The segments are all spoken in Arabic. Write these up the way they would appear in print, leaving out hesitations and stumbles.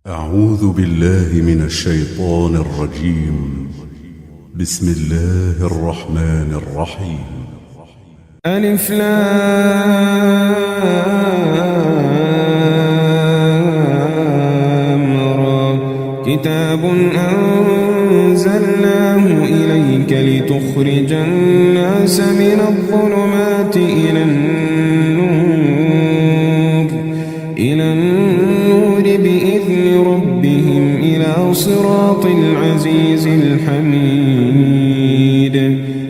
أعوذ بالله من الشيطان الرجيم. بسم الله الرحمن الرحيم. ألف لام را. كتاب أنزلناه إليك لتخرج الناس من الظلمات إلى النور بإذن ربهم إلى صراط العزيز الحميد.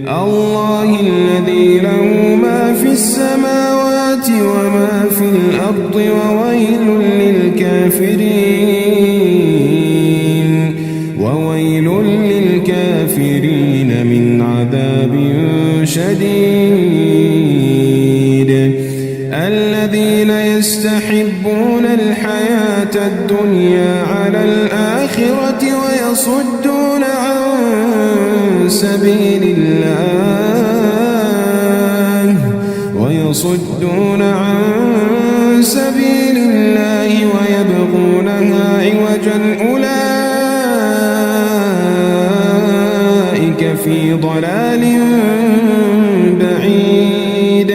الله الذي له ما في السماوات وما في الأرض وويل للكافرين من عذاب شديد. الذين يستحبون الحياة الدنيا على الآخرة ويصدون عن سبيل الله ويبغونها عوجا أولئك في ضلال بعيد.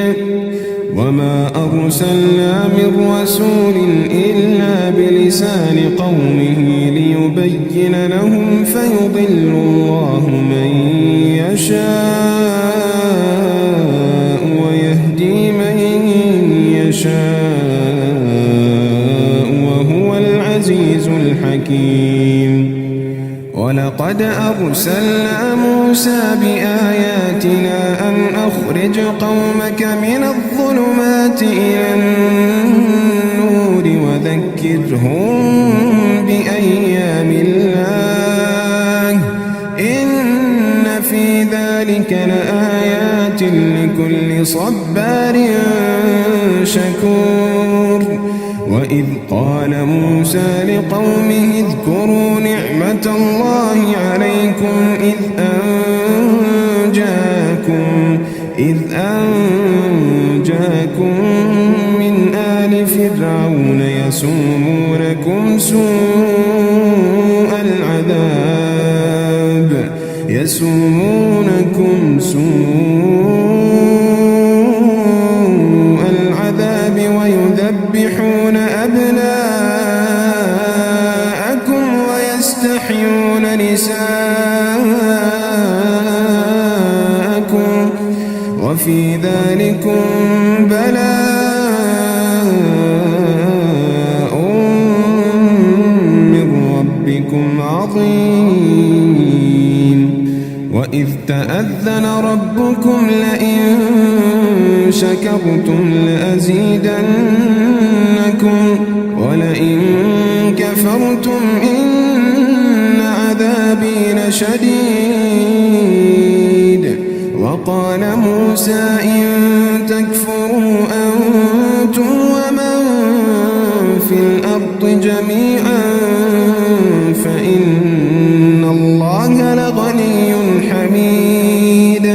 وما أرسلنا من رسول إلا بلسان قومه ليبين لهم فيضل الله من يشاء ويهدي من يشاء وهو العزيز الحكيم. ولقد أرسلنا موسى بآياتنا أن أخرج قومك من الظلمات إلى النور وذكرهم بأيام الله إن في ذلك لآيات لكل صبار شكور. وإذ قال موسى لقومه اذكروا نعمة الله عليكم إذ أنجاكم من آل فرعون يسومونكم سوء العذاب ويذبحون أبناءكم ويستحيون نساءكم وفي ذلكم بلاء من ربكم عظيم. وإذ تأذن ربكم لئن شكرتم لأزيدنكم ولئن كفرتم إن عذابي لشديد. وقال موسى إن تكفروا أنتم ومن في الأرض جميعا فإن الله لغني حميد.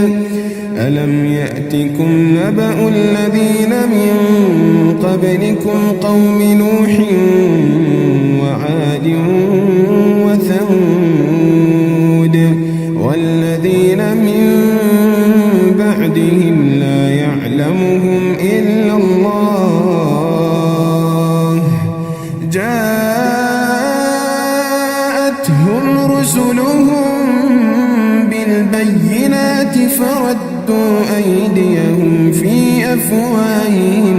ألم يأتكم نبأ الذين من قبلكم قوم نوح وعاد وثمود والذين من بعدهم لا يعلمهم إلا الله جاءتهم رسلهم بالبينات فردوا أيديهم في أفواههم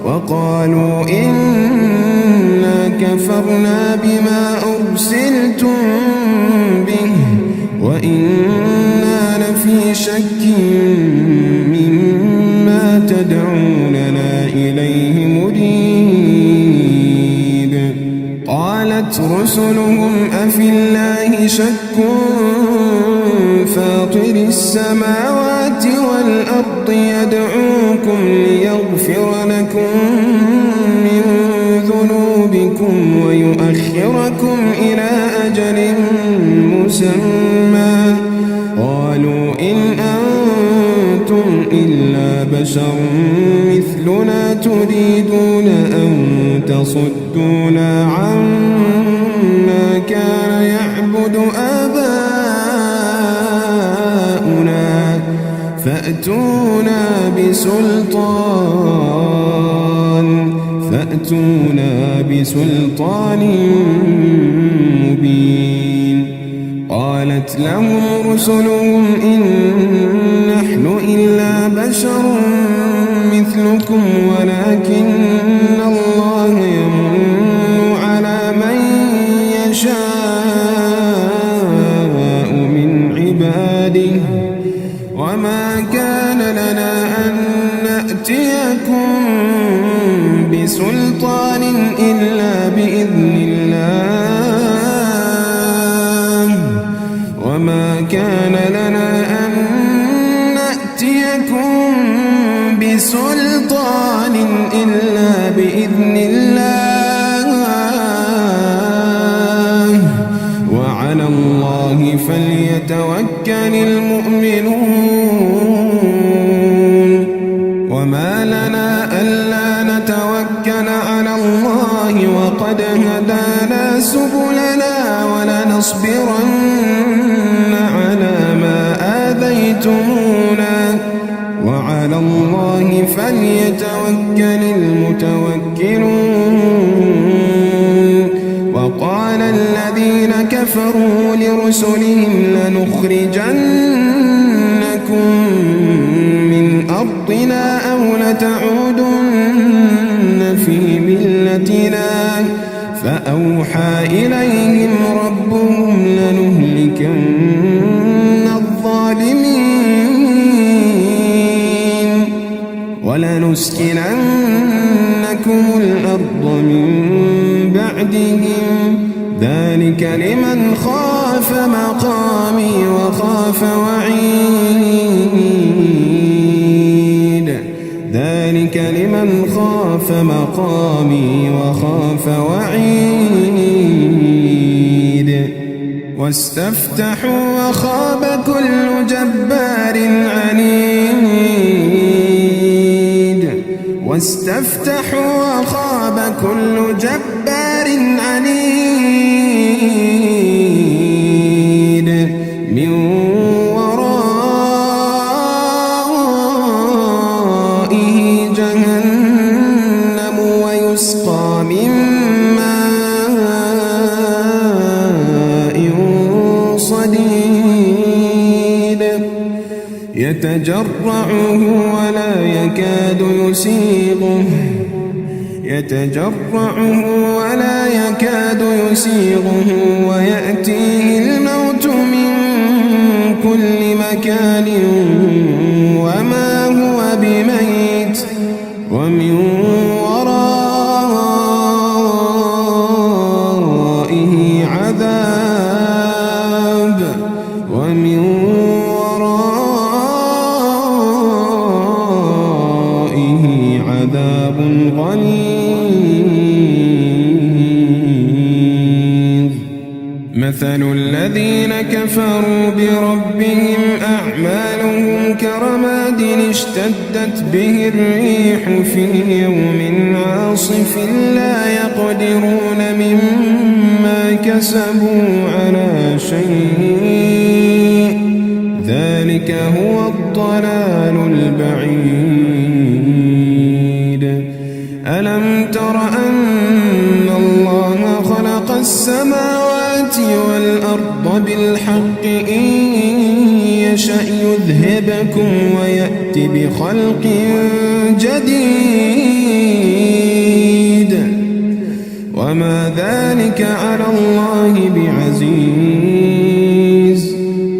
وقالوا إنا كفرنا بما أرسلتم به وإنا لفي شك مما تدعوننا إليه مريب. قالت رسلهم أفي الله شك فاطر السماوات والأرض يدعوكم ليغفر لكم من ذنوبكم ويؤخركم إلى أجل مسمى قالوا إن أنتم إلا بشر مثلنا تريدون أن تصدونا عما كان يعبد آباؤنا فأتونا بسلطان مبين. قالت لهم رسلهم إن نحن إلا بشر مثلكم ولكن الله يمن على من يشاء من عباده وما كان لنا أن نأتيكم بسلطان إلا بإذن الله وما كان لنا أن نأتيكم بسلطان إلا بإذن الله وعلى الله فليتوكل المؤمنون. وما لنا ألا نتوكل على الله وقد هدانا سبلنا ولنصبرن على ما آذيتمونا وعلى الله فليتوكل المتوكلون. وقال الذين كفروا لرسلهم لنخرجنكم من أرضنا أو لتعودن في ملتنا فأوحى إليهم ربهم لنهلكن الظالمين ولنسكننكم الأرض من بعدهم ذلك لمن خاف مقامي وخاف وعيد. ذلك لمن خاف مقامي وخاف وعيد. واستفتحوا وخاب كل جبار عنيد. واستفتحوا وخاب كل جبار عنيد من ورائه جهنم ويسقى من ماء صديد يتجرعه ولا يكاد يسيغه ويأتيه الموت من كل مكان وما هو بميت ومن ورائه عذاب غليظ. مثل الذين كفروا بربهم أعمالهم كرماد اشتدت به الريح في يوم عاصف لا يقدرون مما كسبوا على شيء ذلك هو الضلال البعيد. ألم تر أن الله خلق السماوات والأرض بالحق إن يشأ يذهبكم ويأتي بخلق جديد وما ذلك على الله بعزيز.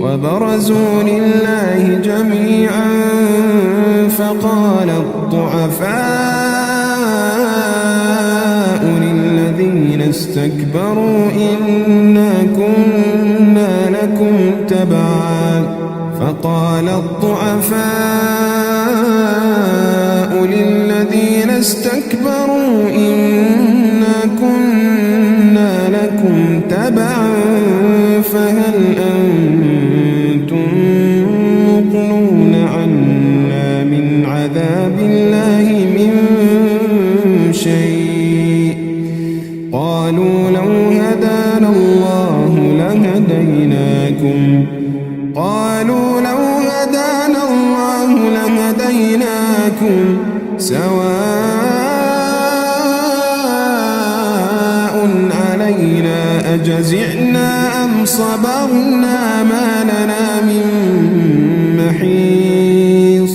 وبرزوا لله جميعا فقال الضعفاء للذين استكبروا إنا كنا لكم تبعا فهل أنتم مغنون عنا من عذاب قالوا لو هدانا الله لهديناكم سواء علينا أجزعنا أم صبرنا ما لنا من محيص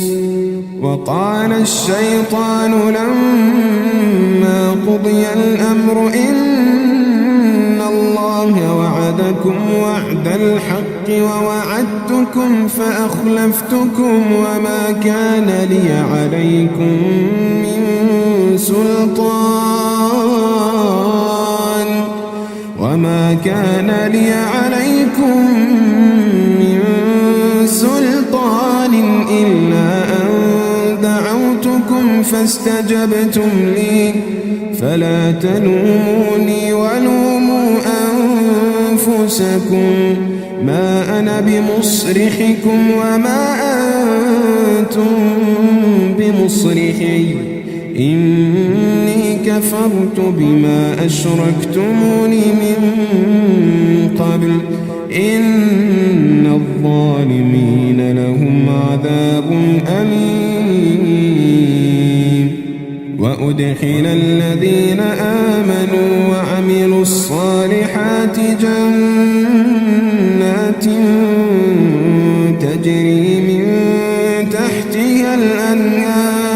وقال الشيطان لما قضي الأمر إن الله وعدكم وعد الحق ووعدتكم فأخلفتكم وما كان لي عليكم من سلطان إلا أن دعوتكم فاستجبتم لي فلا تلوموني ولوموا أنفسكم ما أنا بمصرخكم وما أنتم بمصرخي إني كفرت بما أشركتموني من قبل إن الظالمين لهم عذاب أليم وأدخل الذين آمنوا وعملوا الصالحات جنات تجري من تحتها الأنهار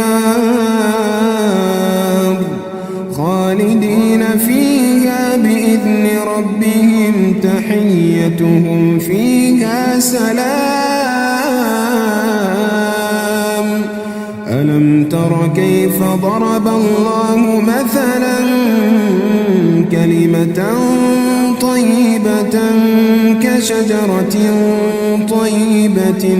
خالدين فيها بإذن ربهم تحيتهم فيها سلام ألم تر كيف ضرب الله مثلا كلمة طيبة كشجرة طيبة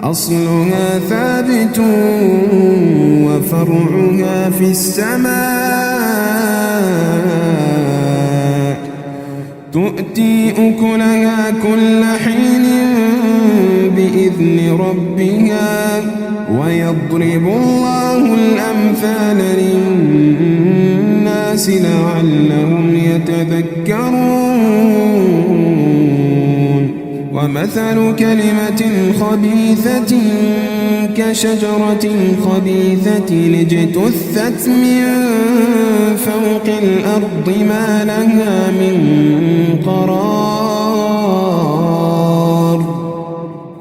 أصلها ثابت وفرعها في السماء تؤتي أكلها كل حين بإذن ربها ويضرب الله الأمثال للناس لعلهم يتذكرون ومثل كلمة خبيثة كشجرة خبيثة اجتثت من فوق الأرض ما لها من قرار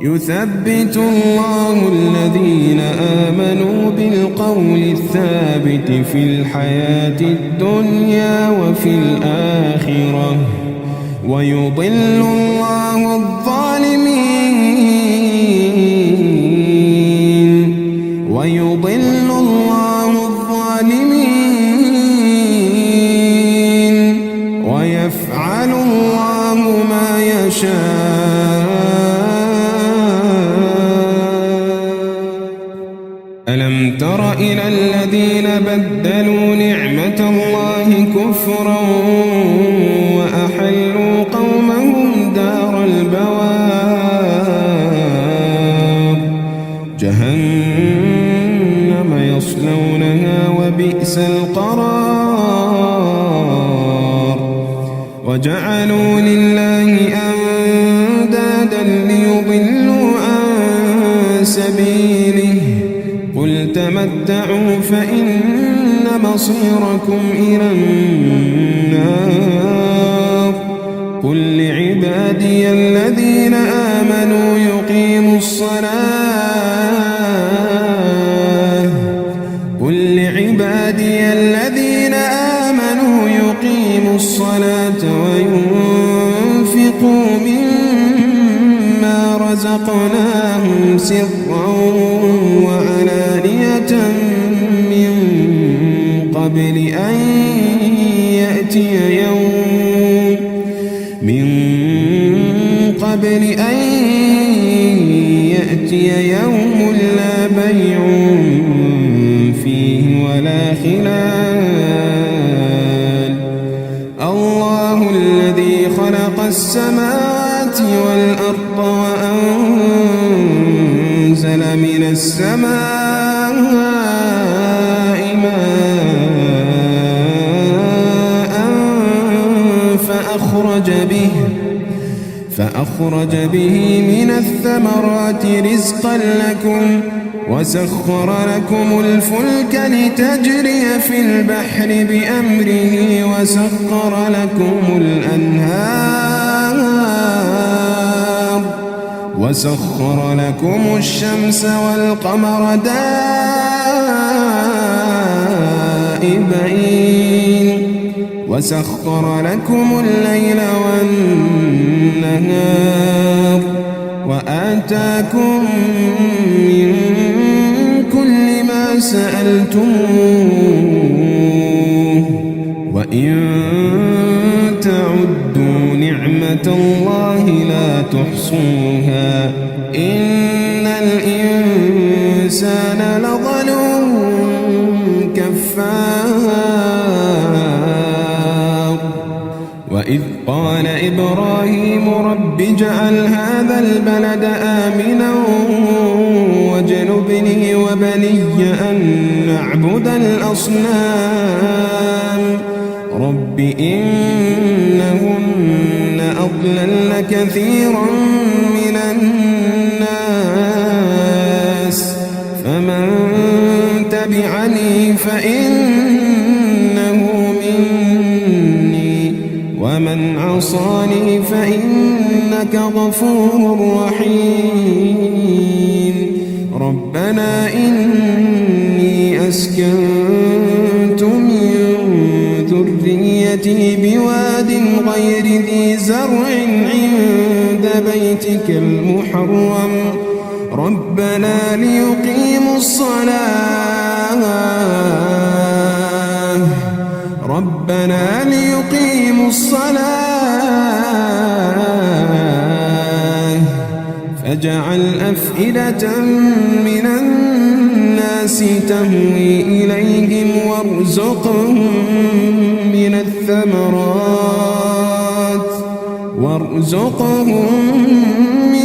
يثبت الله الذين آمنوا بالقول الثابت في الحياة الدنيا وفي الآخرة ويضل الله الظالمين ويفعل الله ما يشاء ألم تر إلى الذين بدلوا نعمة الله كفرا وأحلوا قومهم دار البوار جهنم يصلونها وبئس القرار وجعلوا لله أندادا ليضلوا عن سبيله قل تمتعوا فإن مصيركم إلى النار قل لعبادي الذين آمنوا يقيموا الصلاة وينفقوا مما رزقناهم سرا وعلانية من قبل أن يأتي يوم لا بيع فيه ولا خلال الله الذي خلق السماوات والأرض وأنزل من السماء ماء فأخرج به من الثمرات رزقا لكم وسخر لكم الفلك لتجري في البحر بأمره وسخر لكم الأنهار وسخر لكم الشمس والقمر دائبين وسخر لكم الليل والنهار وآتاكم من كل ما سألتموه وإن تعدوا نعمة الله لا تحصوها إن الإنسان لظلوم كفار وإذ قال إبراهيم رب اجعل هذا البلد آمنا واجنبني وبني أن نعبد الأصنام رب إنهن أضللن كثيرا من الناس فمن تبعني فإنه مني ومن عصاني فإنك غفور رحيم ربنا إني أسكنت من ذريتي بواد غير ذي زرع عند بيتك المحرم ربنا ليقيموا الصلاة فاجعل أفئدة من الناس تهوي إليهم وارزقهم من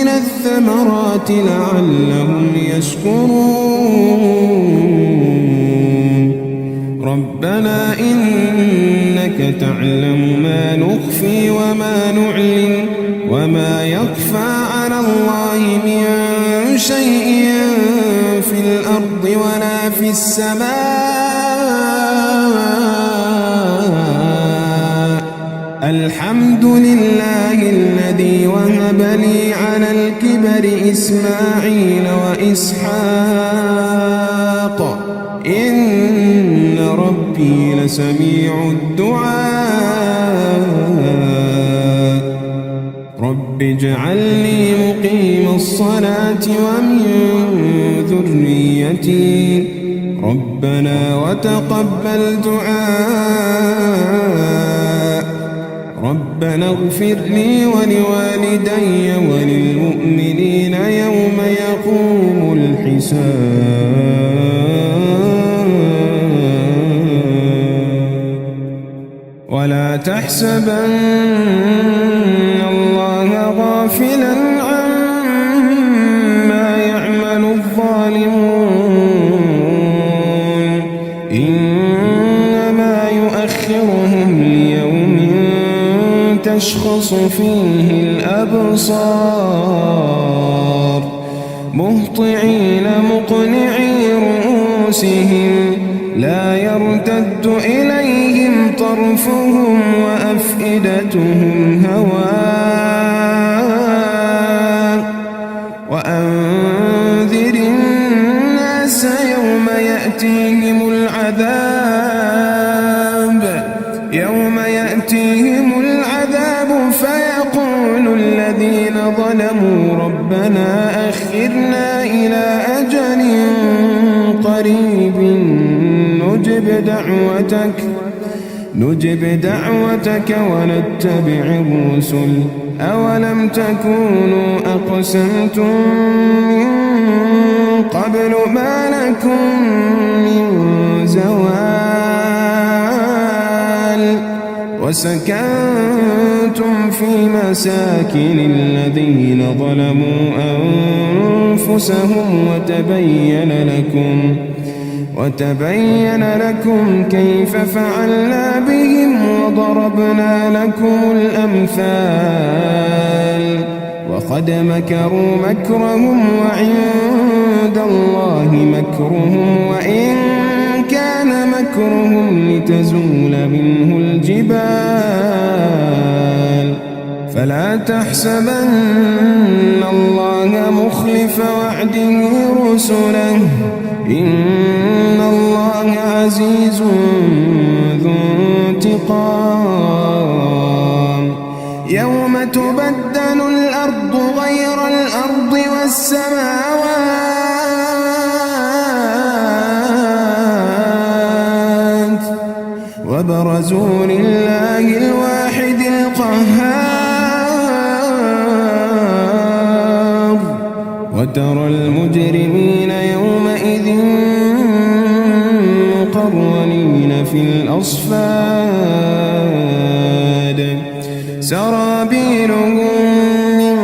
الثمرات لعلهم يشكرون ربنا إنك تعلم ما نخفي وما نعلن وما يخفى على الله من شيء في الأرض ولا في السماء الحمد لله الذي وهب لي على الكبر إسماعيل وإسحاق إن ربي لسميع الدعاء رب اجعلني مقيم الصلاة ومن ذريتي ربنا وتقبل دعاء ربنا اغفر لي ولوالدي وللمؤمنين يوم يقوم الحساب ولا تحسبن الله غافلا عما يعمل الظالمون إنما يؤخرهم ليوم تشخص فيه الأبصار مهطعين مقنعي رؤوسهم لا يرتد إليهم طرفهم وأفئدتهم هواء وأنذر الناس يوم يأتيهم العذاب فيقول الذين ظلموا ربنا أخرنا إلى أجل قريب نجب دعوتك ونتبع الرسل أولم تكونوا أقسمتم من قبل ما لكم من زوال وسكنتم في مساكن الذين ظلموا أنفسهم وتبين لكم كيف فعلنا بهم وضربنا لكم الأمثال وقد مكروا مكرهم وعند الله مكرهم وإن كان مكرهم لتزول منه الجبال فلا تحسبن الله مخلف وعده رسله إن الله عزيز ذو انتقام يوم تبدل الأرض غير الأرض والسماوات وبرزوا لله الواحد القهار وترى المجرمين يومئذ مقرنين في الأصفاد سرابيلهم من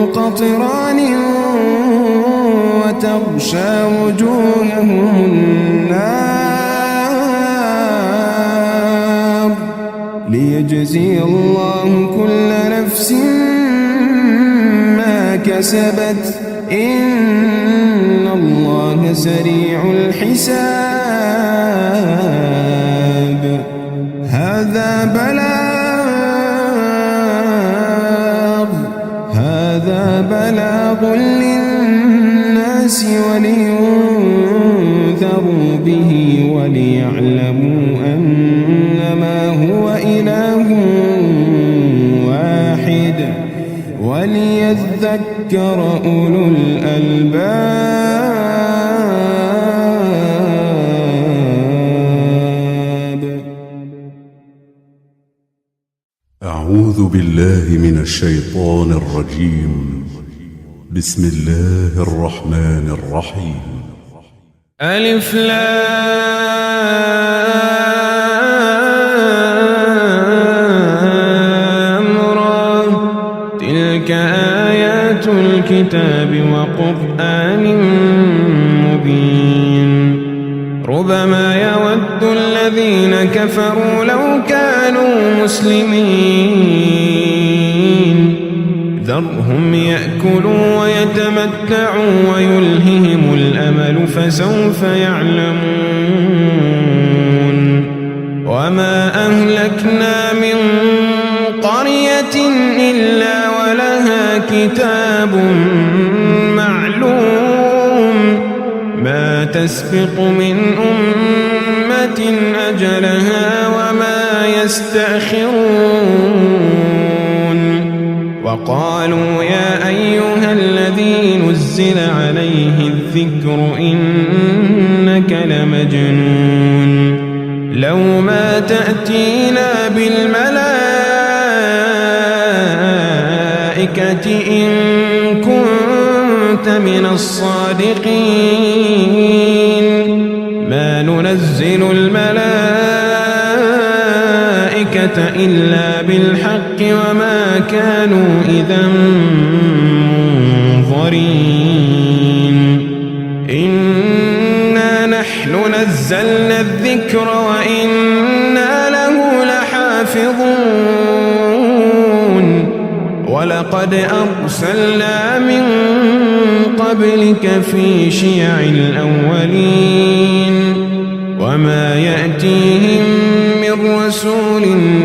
قطران وتغشى وجوههم النار ليجزي الله كل نفس ما كسبت إن الله سريع الحساب هذا بلاغ للناس ولينذروا به وليعلموا أنما هو إله واحد وليذكر أولو الألباب. أعوذ بالله من الشيطان الرجيم. بسم الله الرحمن الرحيم. ألف لام را تلك آيات الكتاب وقرآن مبين ربما يود الذين كفروا لو كانوا مسلمين ذرهم يأكلوا ويتمتعوا ويلههم الأمل فسوف يعلمون وما أهلكنا من قرية إلا ولها كتاب معلوم ما تسبق من أمة أجلها وما يستأخرون وقالوا يا أيها الذي نزل عليه الذكر إنك لمجنون لو ما تأتينا بالملائكة إن كنت من الصادقين ما ننزل الملائكة إلا بالحق وما كانوا إذا منظرين إنا نحن نزلنا الذكر وإنا له لحافظون ولقد أرسلنا من قبلك في شيع الأولين وما يأتيهم من رسول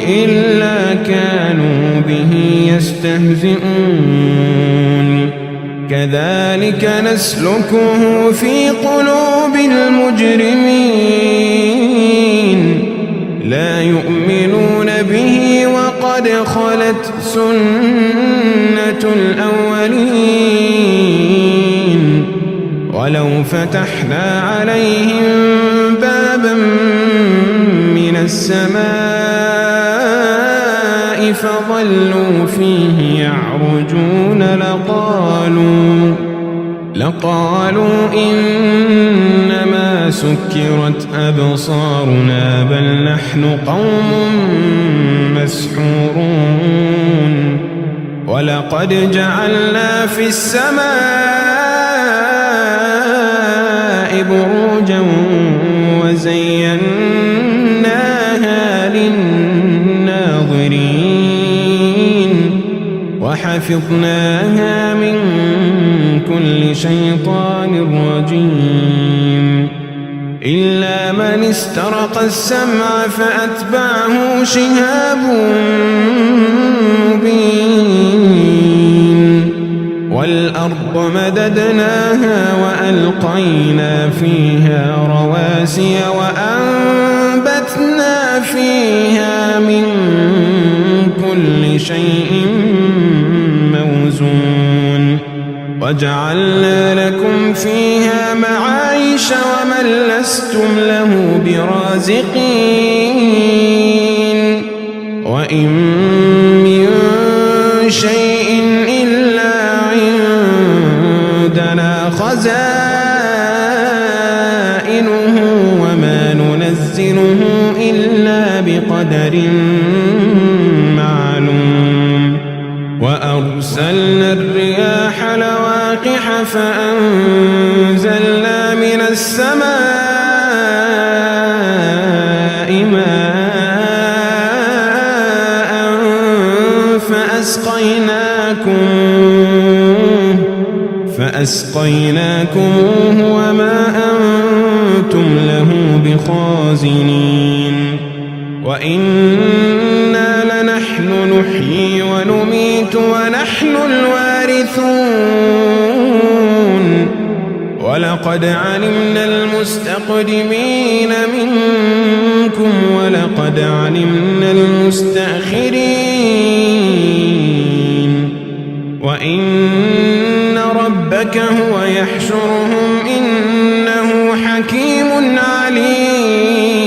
إلا كانوا به يستهزئون كذلك نسلكه في قلوب المجرمين لا يؤمنون به وقد خلت سنة الأولين ولو فتحنا عليهم بابا من السماء فظلوا فيه يعرجون لقالوا إنما سكرت أبصارنا بل نحن قوم مسحورون ولقد جعلنا في السماء بروجا وزيناها للناظرين وحفظناها من كل شيطان رجيم إلا من استرق السمع فأتبعه شهاب مبين والأرض مددناها وألقينا فيها رواسي وأنبتنا فيها من كل شيء موزون وجعلنا لكم فيها معايش ومن لستم له برازقين وإن من شيء إلا عندنا خزائنه وما ننزله إلا بقدر معلوم وأرسلنا الرياح لواقح فأنزلنا من السماء ماء فأسقيناكموه وما أنتم له بخازنين وإنا لنحن نحيي ونميت ونحن الوارثون ولقد علمنا المستقدمين منكم ولقد علمنا المستأخرين وإن ربك هو يحشرهم إنه حكيم عليم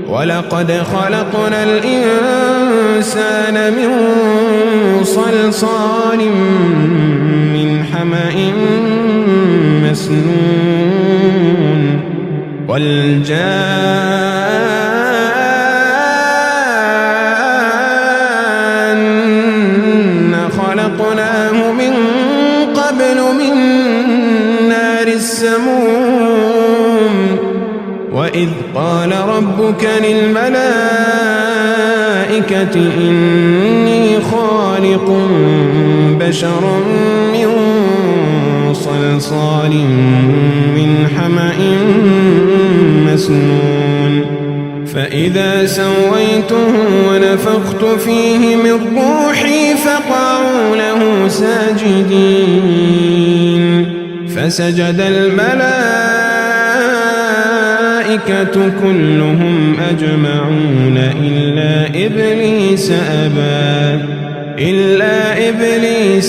ولقد خلقنا الإنسان من صلصال من حمأ مسنون والجان خلقناه من قبل من نار السموم وإذ قال ربك للملائكة إني خالق بشرا من صلصال من حمأ مسنون فإذا سويته ونفخت فيه من روحي فقعوا له ساجدين فسجد الملائكة كلهم أجمعون إلا إبليس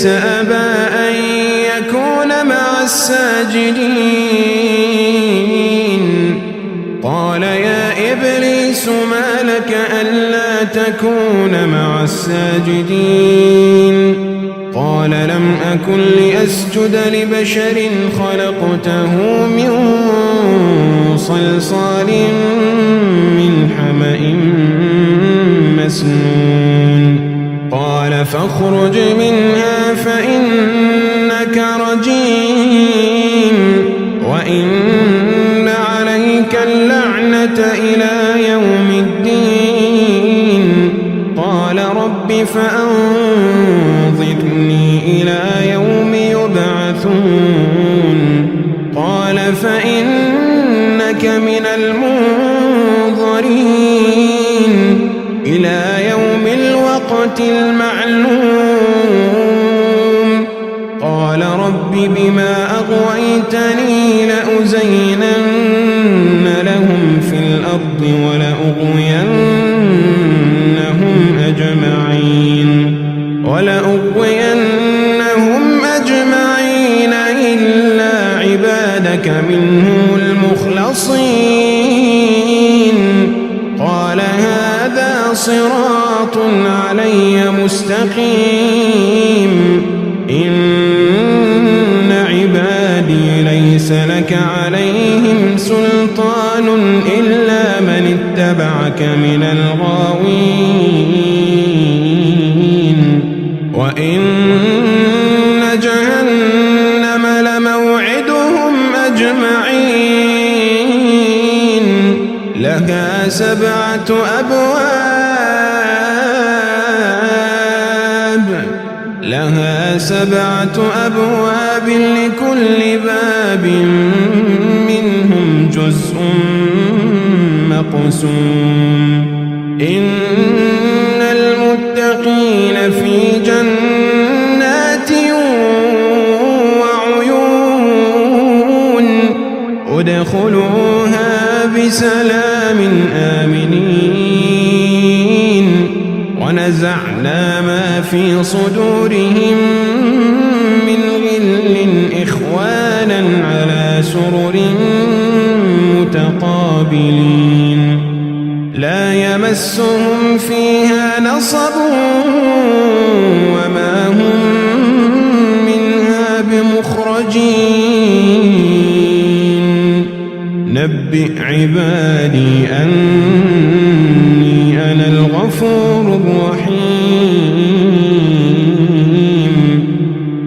أبى أن يكون مع الساجدين قال يا إبليس ما لك ألا تكون مع الساجدين قال لم أكن لأسجد لبشر خلقته من صلصال من حمأ مسنون قال فاخرج منها فإنك رجيم وإن عليك اللعنة إلى يوم الدين قال رب فأنظرني إلى يوم يبعثون قال فإنك من المنظرين إلى يوم الوقت المعلوم قال رب بما أغويتني لأزينن لهم في الأرض ولأغوينهم أجمعين إلا عبادك منهم المخلصين قال هذا صراط علي مستقيم إن عبادي ليس لك عليهم سلطان إلا من اتبعك من الغاوين وإن جهنم لموعدهم أجمعين لها 7 أبواب لكل باب منهم جزء مقسوم إن المتقين في جنات وعيون ادخلوها بسلام آمنين ونزعنا ما في صدورهم من غل إخوانا على سرر متقابلين لا يمسهم فيها نصب وما هم منها بمخرجين نبئ عبادي أني أنا الغفور الرحيم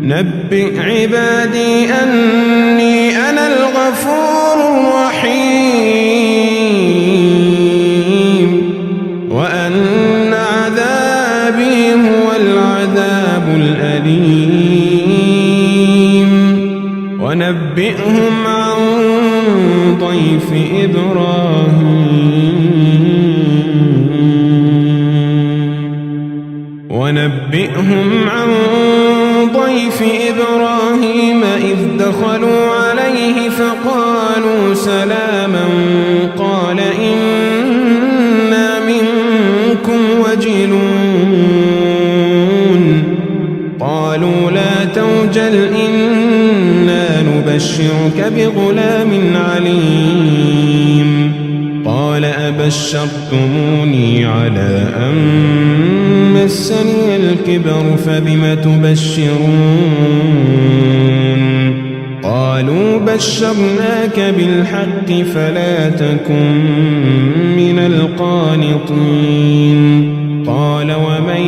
نبئ عبادي أني أنا الغفور الرحيم وأن عذابي هو العذاب الأليم ونبئهم عن ضيف إبراهيم إذ دخلوا عليه فقالوا سلاما قال إنا منكم وجلون قالوا لا توجل إنا نبشرك بغلام عليم قال أبشرتموني على أن مسني الكبر فبم تبشرون قالوا بشرناك بالحق فلا تكن من القانطين قال ومن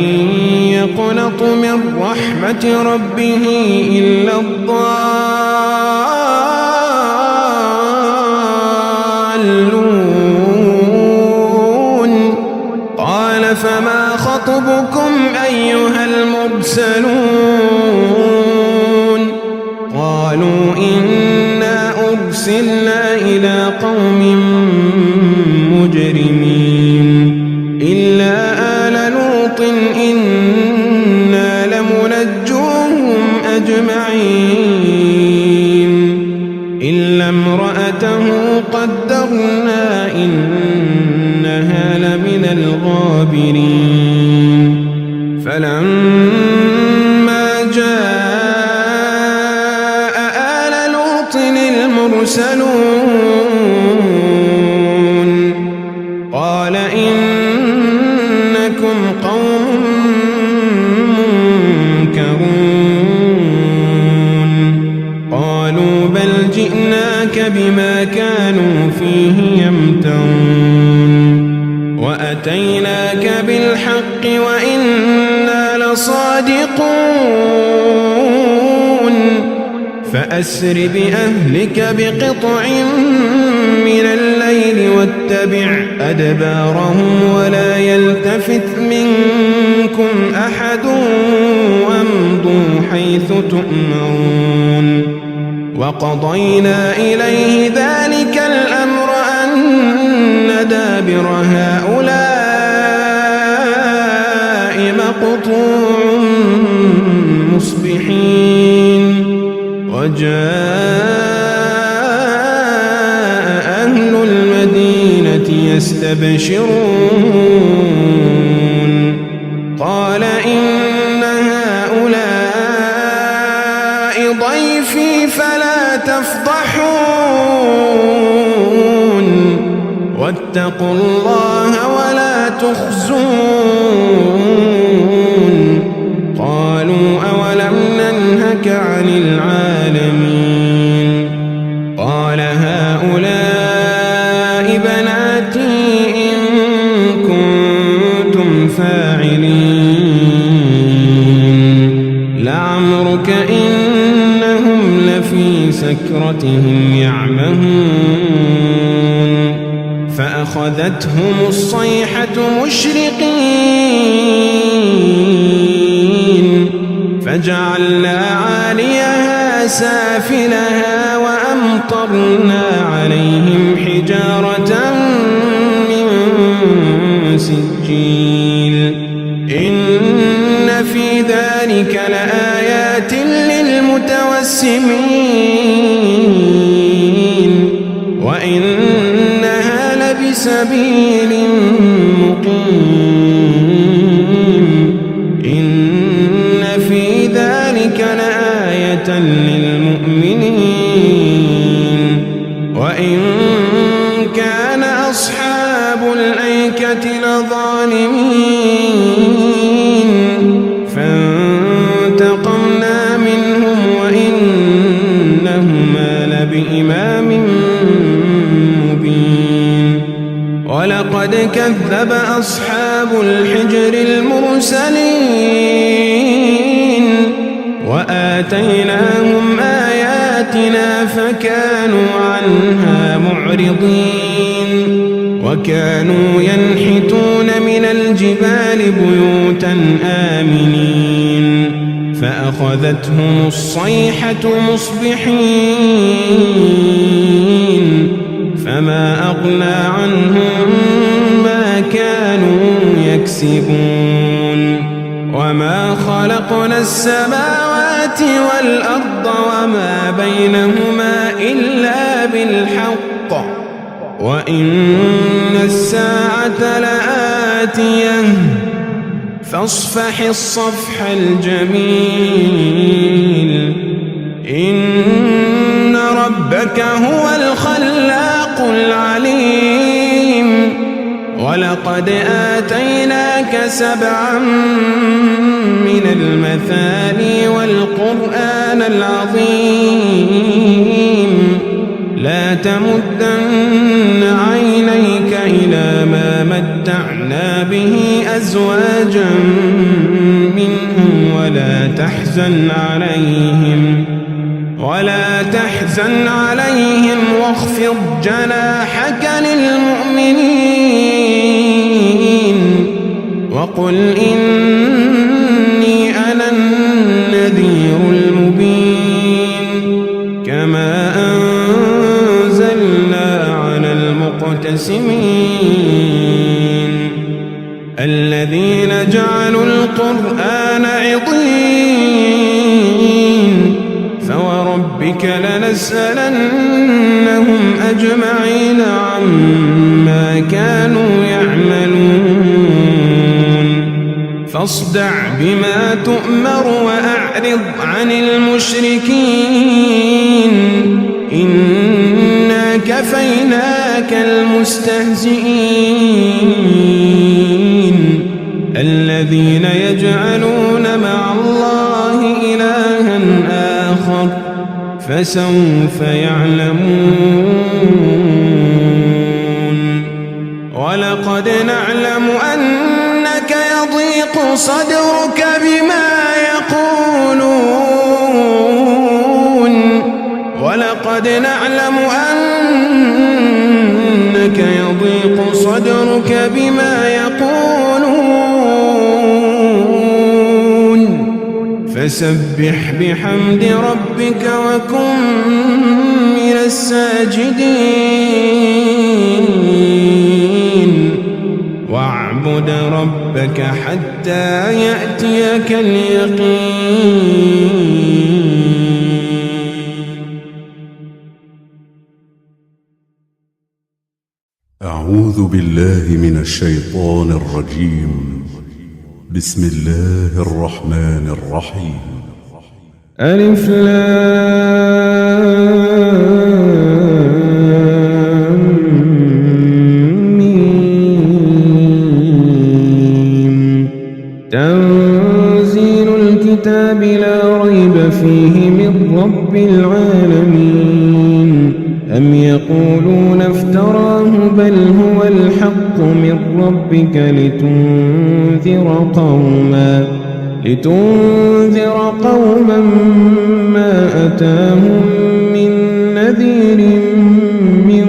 يقنط من رحمة ربه إلا الضالون قال فما خطبكم أيها المرسلون قالوا إنا أرسلنا إلى قوم مجرمين إلا آل لوط إنا لمنجوهم أجمعين إلا امرأته قدرنا إنها لمن الغابرين فلما جاء آل لوط المرسلون قال إنكم قوم منكرون قالوا بل جئناك بما كانوا فيه يمترون وأتيناك بالحق وإنا لصادقون فأسر بأهلك بقطع من الليل واتبع أدبارهم ولا يلتفت منكم أحد وامضوا حيث تؤمرون وقضينا إليه ذلك الأمر أن دابر هؤلاء مقطوع مصبحين وجاء أهل المدينة يستبشرون قال إن هؤلاء ضيفي فلا تفضحون واتقوا الله ولا تخزون قالوا أولم ننهك عن العالمين قال هؤلاء بناتي إن كنتم فاعلين لعمرك إنهم لفي سكرتهم يعمهون فأخذ فأخذتهم الصيحة مشرقين فجعلنا عاليها سافلها وأمطرنا عليهم حجارة من سجيل إن في ذلك لآيات للمتوسمين وإنها لبسبيل مقيم إن في ذلك لآية للمؤمنين وإن كان أصحاب الأيكة لظالمين فانتقمنا منهم وإنهما لبإمام مبين ولقد كذب أصحاب الحجر المرسلين وآتيناهم آياتنا فكانوا عنها معرضين وكانوا ينحتون من الجبال بيوتا آمنين فأخذتهم الصيحة مصبحين فما أغنى عنهم ما كانوا يكسبون وما خلقنا السماوات والأرض وما بينهما إلا بالحق وإن الساعة لآتية فاصفح الصفح الجميل إن ربك هو الخلاق العليم ولقد آتيناك 7 من المثاني والقرآن العظيم لا تمدن عينيك إلى ما متعنا به أزواجا منهم ولا تحزن عليهم واخفض جناحك للمؤمنين وقل إني أنا النذير المبين كما أنزلنا على المقتسمين الذين جعلوا القرآن عضين فوربك لنسألنهم أجمعين عما كانوا يعملون فاصدع بما تؤمر وأعرض عن المشركين إنا كفيناك المستهزئين الذين يجعلون مع الله إلها آخر فسوف يعلمون ولقد نعلم أنك يضيق صدرك بما يقولون ولقد نعلم أنك يضيق صدرك بما يقولون فسبح بحمد ربك وكن من الساجدين واعبد ربك حتى يأتيك اليقين. أعوذ بالله من الشيطان الرجيم. بسم الله الرحمن الرحيم. ألف لام ميم تنزيل الكتاب لا ريب فيه من رب العالمين أم يقولون افتراه بل هو الحق من ربك لتنذر قوما ما أتاهم من نذير من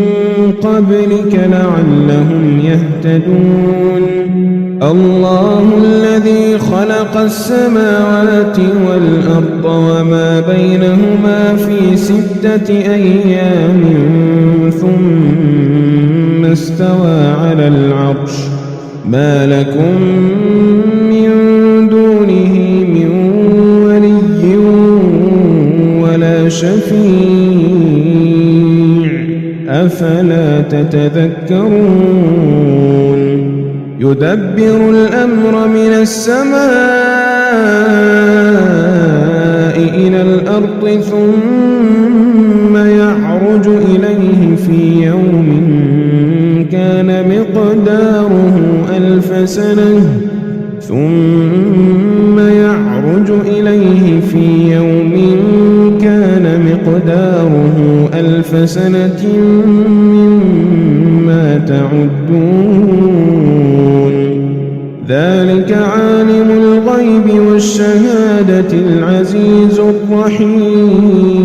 قبلك لعلهم يهتدون الله الذي خلق السماوات والأرض وما بينهما في 6 أيام ثم استوى على العرش ما لكم من دونه من ولي ولا شفيع أفلا تتذكرون يدبر الأمر من السماء إلى الأرض ثم يعرج إليه في يوم كان مقداره 1000 سنة ثم يعرج إليه في يوم كان مقداره 1000 سنة مما تعدون ذلك عالم الغيب والشهادة العزيز الرحيم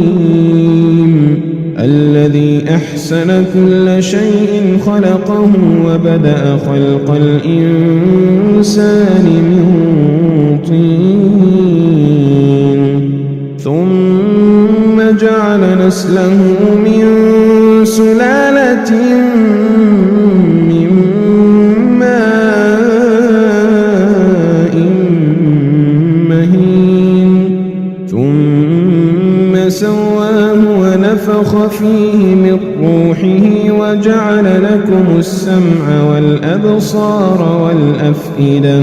الذي أحسن كل شيء خلقه وبدأ خلق الإنسان من طين ثم جعل نسله من سلالة من ماء مهين ثم سواه ونفخ فيه من روحه وجعل لكم السمع والأبصار والأفئدة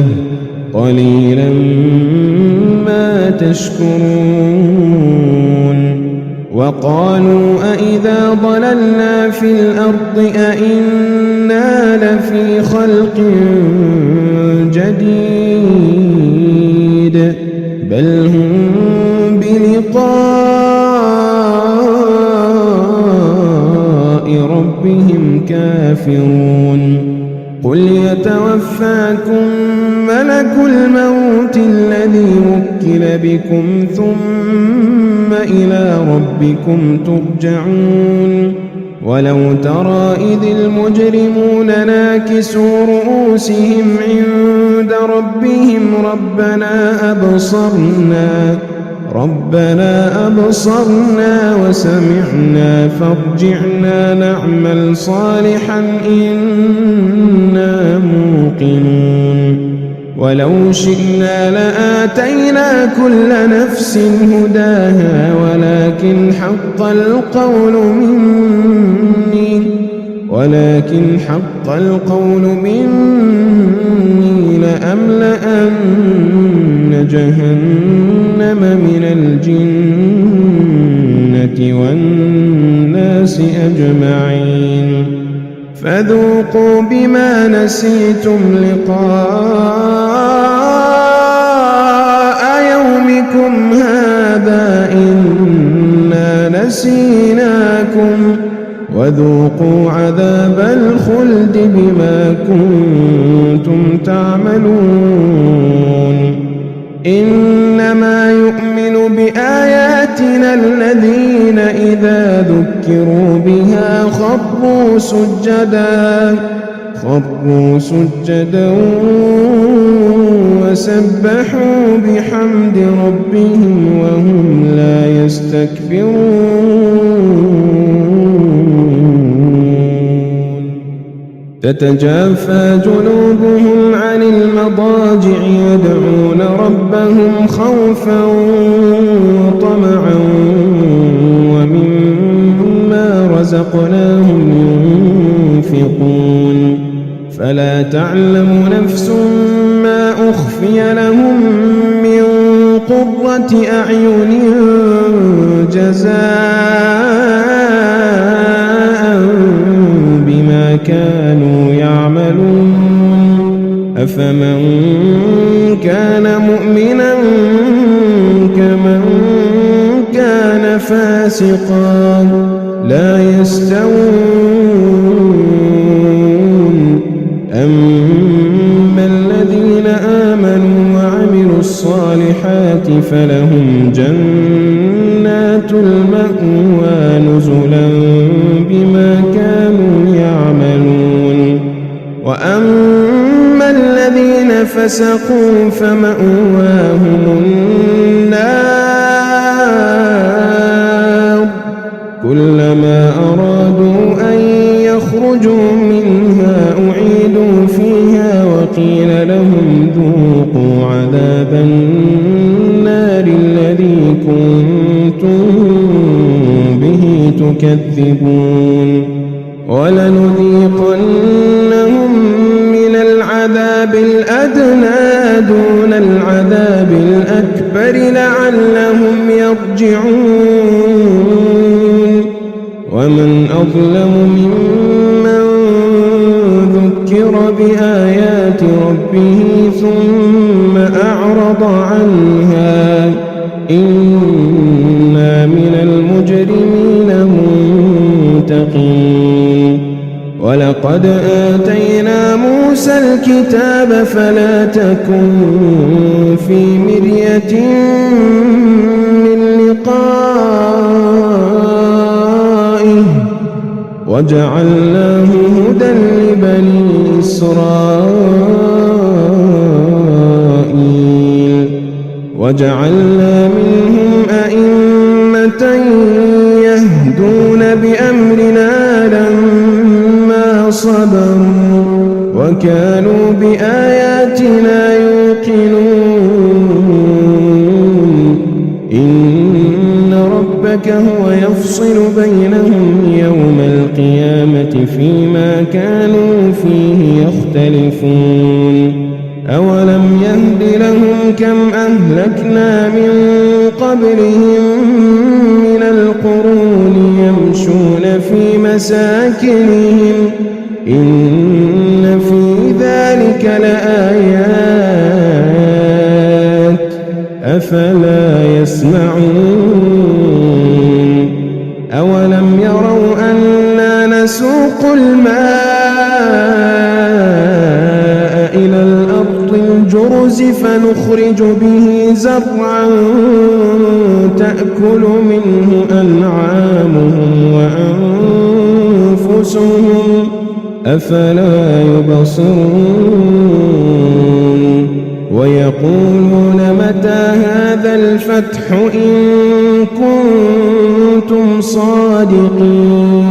قليلا ما تشكرون وقالوا أإذا ضللنا في الأرض أإنا لفي خلق جديد بل هم بلقاء ربهم كافرون قل يتوفاكم ملك الموت الذي وكل بكم ثم إلى ربكم ترجعون ولو ترى إذ المجرمون ناكسوا رؤوسهم عند ربهم ربنا أبصرنا وسمعنا فارجعنا نعمل صالحا إنا موقنون ولو شئنا لآتينا كل نفس هداها ولكن حق القول مني لأملأن جهنم من الجنة والناس أجمعين فذوقوا بما نسيتم لقاء يومكم هذا إنا نسيناكم وذوقوا عذاب الخلد بما كنتم تعملون إنما يؤمن بآياتنا الذين إذا ذكروا بها خروا سجدا وسبحوا بحمد ربهم وهم لا يستكبرون تتجافى جنوبهم عن المضاجع يدعون ربهم خوفا وطمعا ومما رزقناهم ينفقون فلا تعلم نفس ما أخفي لهم من قرة أعين جزاء بما كانوا يعملون أفمن كان مؤمنا كمن كان فاسقا لا يستوون أما الذين آمنوا وعملوا الصالحات فلهم جنات المأوى نزلا بما كانوا يعملون وأما الذين فسقوا فمأواهم النار كلما أرادوا أن يخرجوا منها أعيدوا فيها وقيل لهم ذوقوا عذاب النار الذي كنتم به تكذبون ولنذيقنهم من العذاب الأدنى دون العذاب الأكبر لعلهم يرجعون ومن أظلم ممن ذكر بآيات ربه ثم أعرض عنها إنا من المجرمين منتقمون ولقد آتينا موسى الكتاب فلا تكن في مرية من لقائه وجعلناه هدى لبني إسرائيل وجعلنا منهم أئمة يهدون بأمرنا لما صبروا وكانوا بآياتنا يوقنون إن ربك هو يفصل بينهم يوم القيامة فيما كانوا فيه يختلفون أولم يهد لهم كم أهلكنا من قبلهم من القرون يمشون في مساكنهم إن في ذلك لآيات أفلا يسمعون أولم يروا أنا نسوق الماء إلى الأرض الجرز فنخرج به زرعا تأكل منه أنعامهم وأنفسهم أفلا يبصرون ويقولون متى هذا الفتح إن كنتم صادقين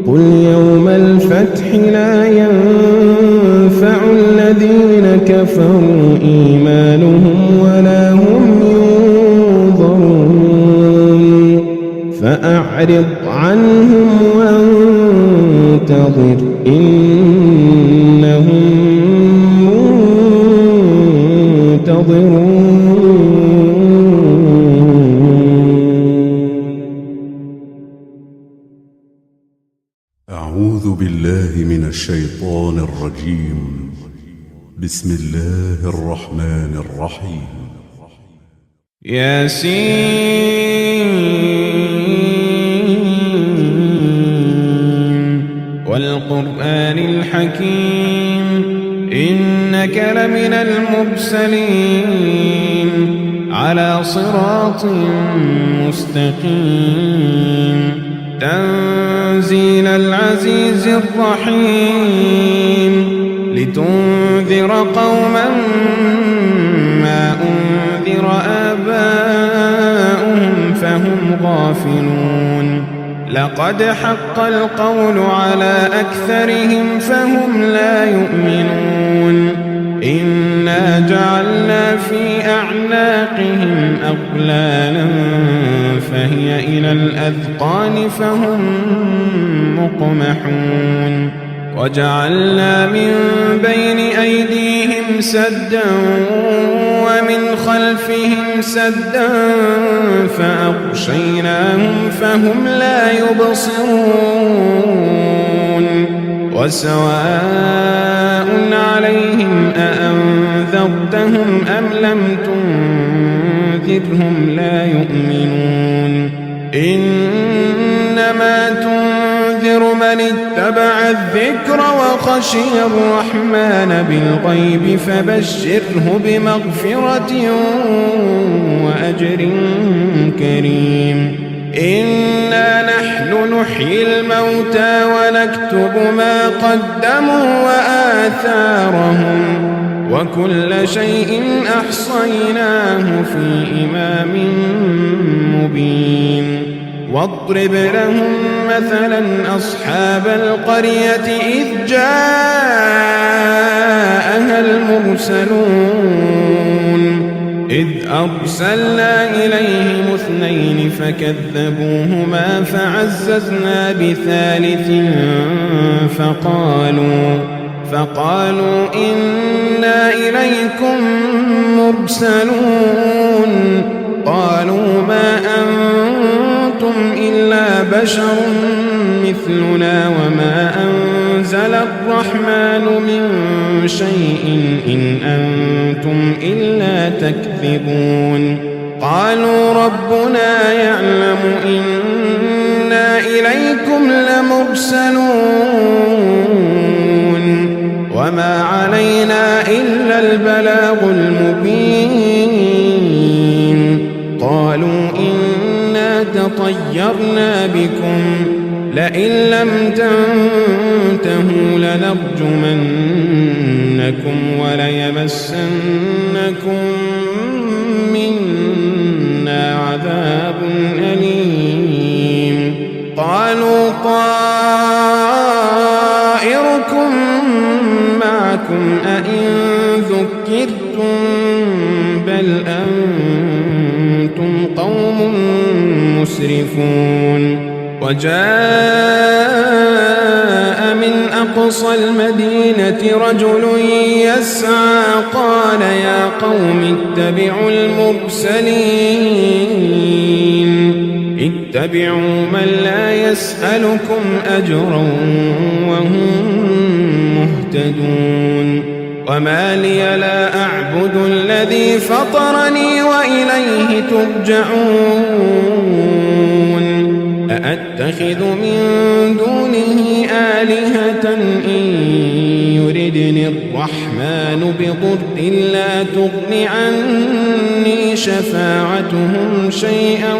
قل يوم الفتح لا ينفع الذين كفروا إيمانهم ولا هم ينظرون فأعرض عنهم وانتظر إنهم منتظرون أعوذ بالله من الشيطان الرجيم بسم الله الرحمن الرحيم ياسين والقرآن الحكيم إنك لمن المرسلين على صراط مستقيم تنزيل العزيز الرحيم لتنذر قوما ما أنذر آباؤهم فهم غافلون لقد حق القول على أكثرهم فهم لا يؤمنون إنا جعلنا في أعناقهم أغلالا فهي إلى الأذقان فهم مقمحون وجعلنا من بين أيديهم سدا ومن خلفهم سدا فأغشيناهم فهم لا يبصرون وسواء عليهم أأنذرتهم أم لم تنذرهم لا يؤمنون إنما تنذر من اتبع الذكر وخشي الرحمن بالغيب فبشره بمغفرة وأجر كريم إنا نحن نحيي الموتى ونكتب ما قدموا وآثارهم وكل شيء أحصيناه في إمام مبين واضرب لهم مثلا أصحاب القرية إذ جاءها المرسلون إذ أرسلنا إليهم 2 فكذبوهما فعززنا بثالث فقالوا إنا إليكم مرسلون قالوا ما أنتم إلا بشر مثلنا وما أنزل الرحمن من شيء إن أنتم إلا تكذبون قالوا ربنا يعلم إنا إليكم لمرسلون وما علينا إلا البلاغ المبين قالوا إنا تطيرنا بكم لئن لم تنتهوا لنرجمنكم وليمسنكم منا عذاب أليم قالوا طائركم معكم أئن ذكرتم بل أنتم قوم مسرفون وجاء من أقصى المدينة رجل يسعى قال يا قوم اتبعوا المرسلين اتبعوا من لا يسألكم أجرا وهم مهتدون وما لي لا أعبد الذي فطرني وإليه ترجعون أأتخذ من دونه آلهة إن يردني الرحمن بضر لا تغن عني شفاعتهم شيئا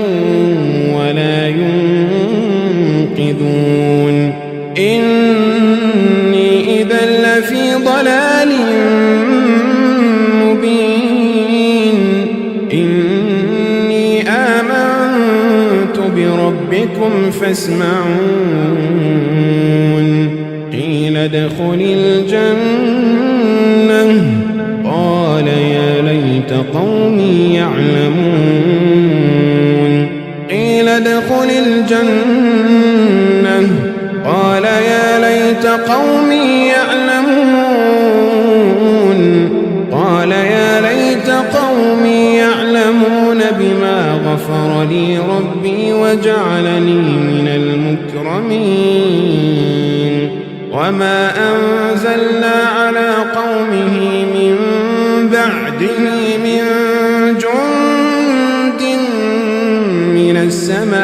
ولا ينقذون إني إذا لفي ضلال مبين إني آمنت بربكم فاسمعون قيل ادخل الجنة قال يا ليت قومي يعلمون قيل ادخل الجنة قال يا ليت قومي يعلمون قال يا ليت قومي يعلمون بما غفر لي ربي وجعلني من المكرمين وما أنزلنا على قومه من بعده من جند من السماء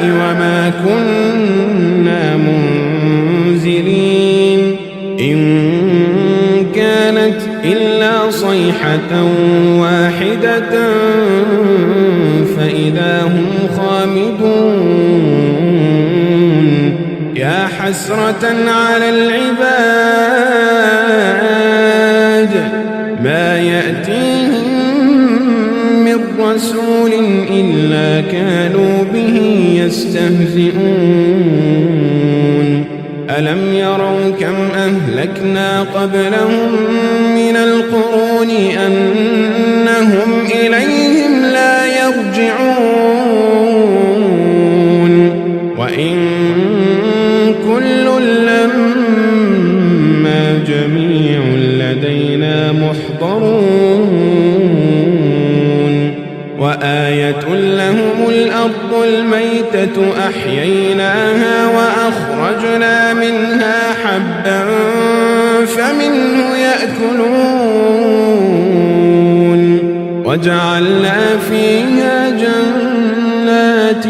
وما كنا منزلين إن كانت إلا صيحة واحدة فإذا هم خامدون يا حسرة على العباد ما يأتيهم من رسول إلا كانوا به يستهزئون ألم يروا كم أهلكنا قبلهم من القرون أنهم إليهم لا يرجعون وإن كل لما جميع لدينا محضرون وآية لهم الأرض الميتة أحييناها وأخرجنا منها حبا فمنه يأكلون وجعلنا فيها جنات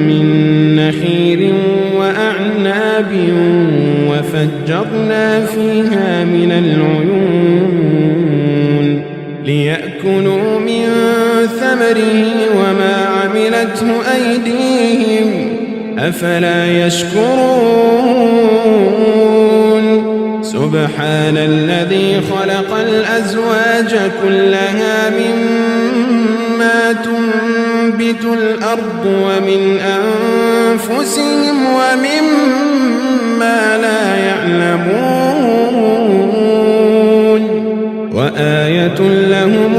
من نخيل وأعناب وفجرنا فيها من العيون ليأكلوا من ثمره وما عملته أيديهم أفلا يشكرون سبحان الذي خلق الأزواج كلها مما تنبت الأرض ومن أنفسهم ومما لا يعلمون وآية لهم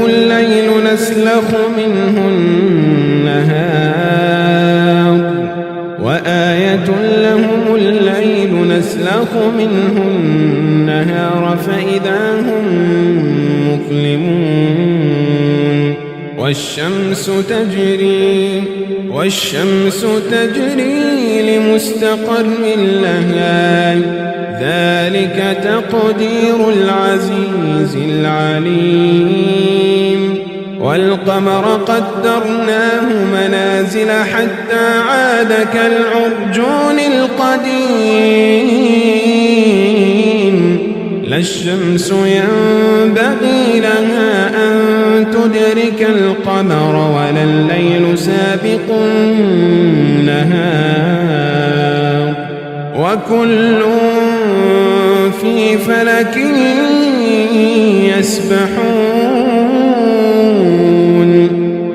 الليل نسلخ منه النهار فإذا هم مظلمون والشمس تجري لمستقر لها ذلك تقدير العزيز العليم والقمر قدرناه منازل حتى عاد كالعرجون القديم لا الشمس ينبغي لها أن تدرك القمر ولا الليل سابق النهار وكل في فلك يسبحون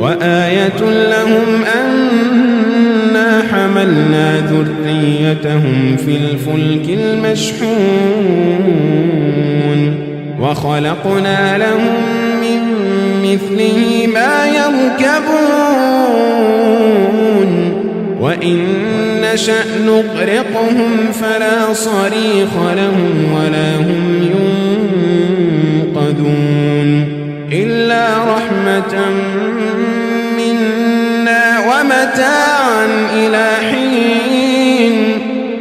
وآية لهم أنا حملنا ذريتهم في الفلك المشحون وخلقنا لهم من مثله ما يركبون وإن نشأ نغرقهم فلا صريخ لهم ولا هم ينقذون إلا رحمة منا ومتاعا إلى حين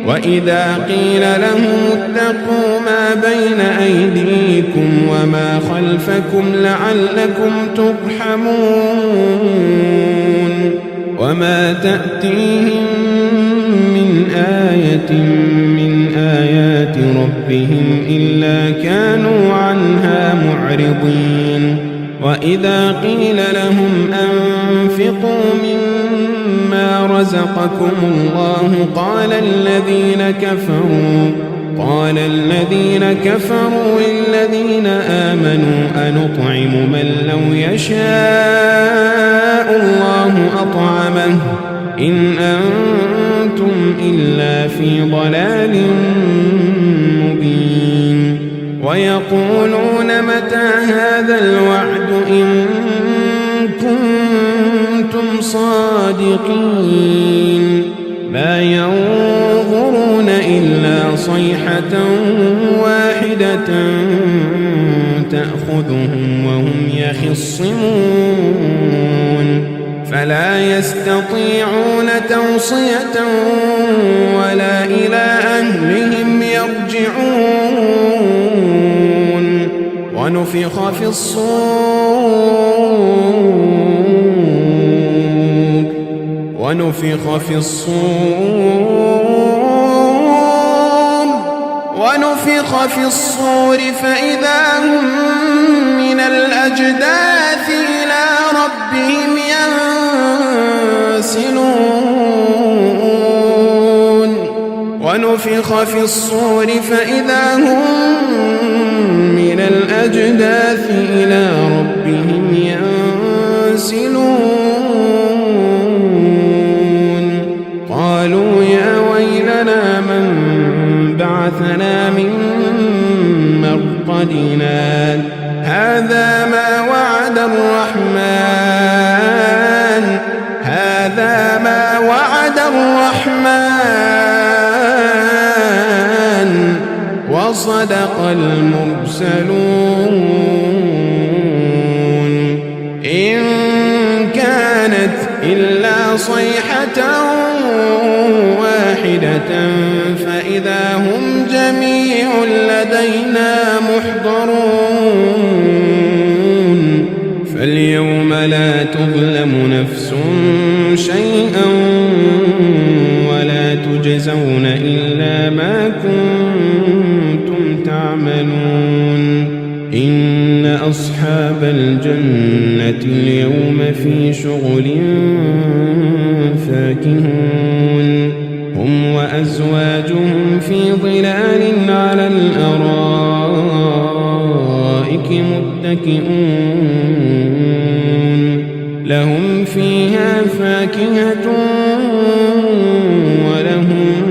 وإذا قيل لهم اتقوا ما بين أيديكم وما خلفكم لعلكم ترحمون وما تأتيهم من آية من آيات ربهم إلا كانوا عنها معرضين وإذا قيل لهم أنفقوا مما رزقكم الله قال الذين كفروا للذين آمنوا أنطعم من لو يشاء الله أطعمه إن أنتم إلا في ضلال مبين ويقولون متى هذا الوعد إن كنتم صادقين ما ينظرون إلا صيحة واحدة تأخذهم وهم يخصمون فلا يستطيعون توصية ولا إلى أهلهم يرجعون ونفخ في الصور فإذا هم من الأجداث إلى ربهم ينسلون ونفخ في الصور فإذا هم من الأجداث إلى ربهم ينسلون قالوا يا ويلنا من بعثنا من مرقدنا هذا ما وعد الرحمن وصدق المرسلون إن كانت إلا صيحة واحدة فإذا هم جميع لدينا محضرون فاليوم لا تظلم نفس شيئا ولا تجزون إلا ما كنتم تعملون إن أصحاب الجنة اليوم في شغل فاكهون هم وأزواجهم في ظلال على الأرائك متكئون لهم فيها فاكهة ولهم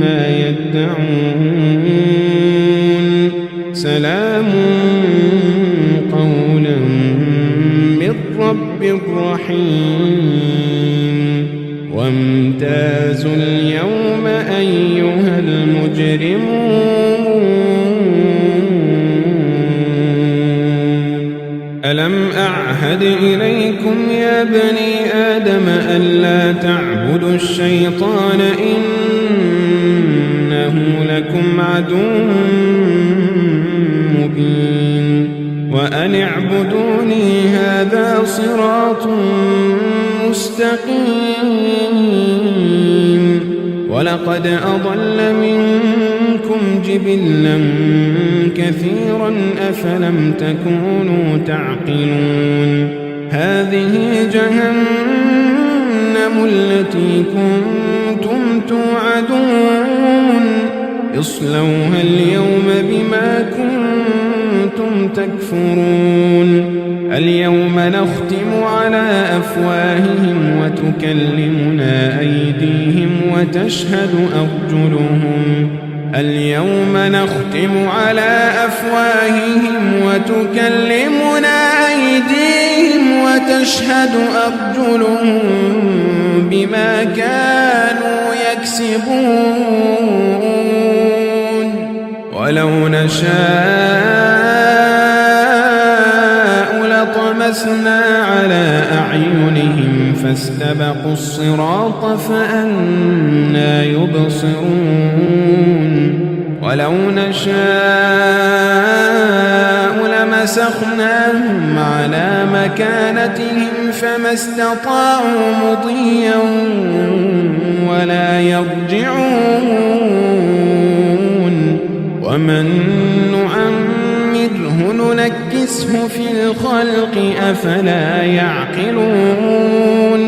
ما يدعون سلام قولا من رب رحيم وامتازوا اليوم أيها المجرمون ألم أعهد إليكم يا بني آدم ألا تعبدوا الشيطان إنه لكم عدو مبين وأن اعبدوني هذا صراط مستقيم ولقد أضل منكم جبلا كثيرا أفلم تكونوا تعقلون هذه جهنم التي كنتم توعدون اصلوها اليوم بما كنتم تكفرون اليوم نختم على أفواههم وتكلمنا أيديهم وتشهد أرجلهم اليوم نختم على أفواههم وتكلمنا أيديهم وتشهد أرجلهم بما كانوا يكسبون ولو نشاء لطمسنا على أعينهم فاستبقوا الصراط فأنى يبصرون ولو نشاء لمسخناهم على مكانتهم فما استطاعوا مضيا ولا يرجعون ومن نعمره ننكسه في الخلق أفلا يعقلون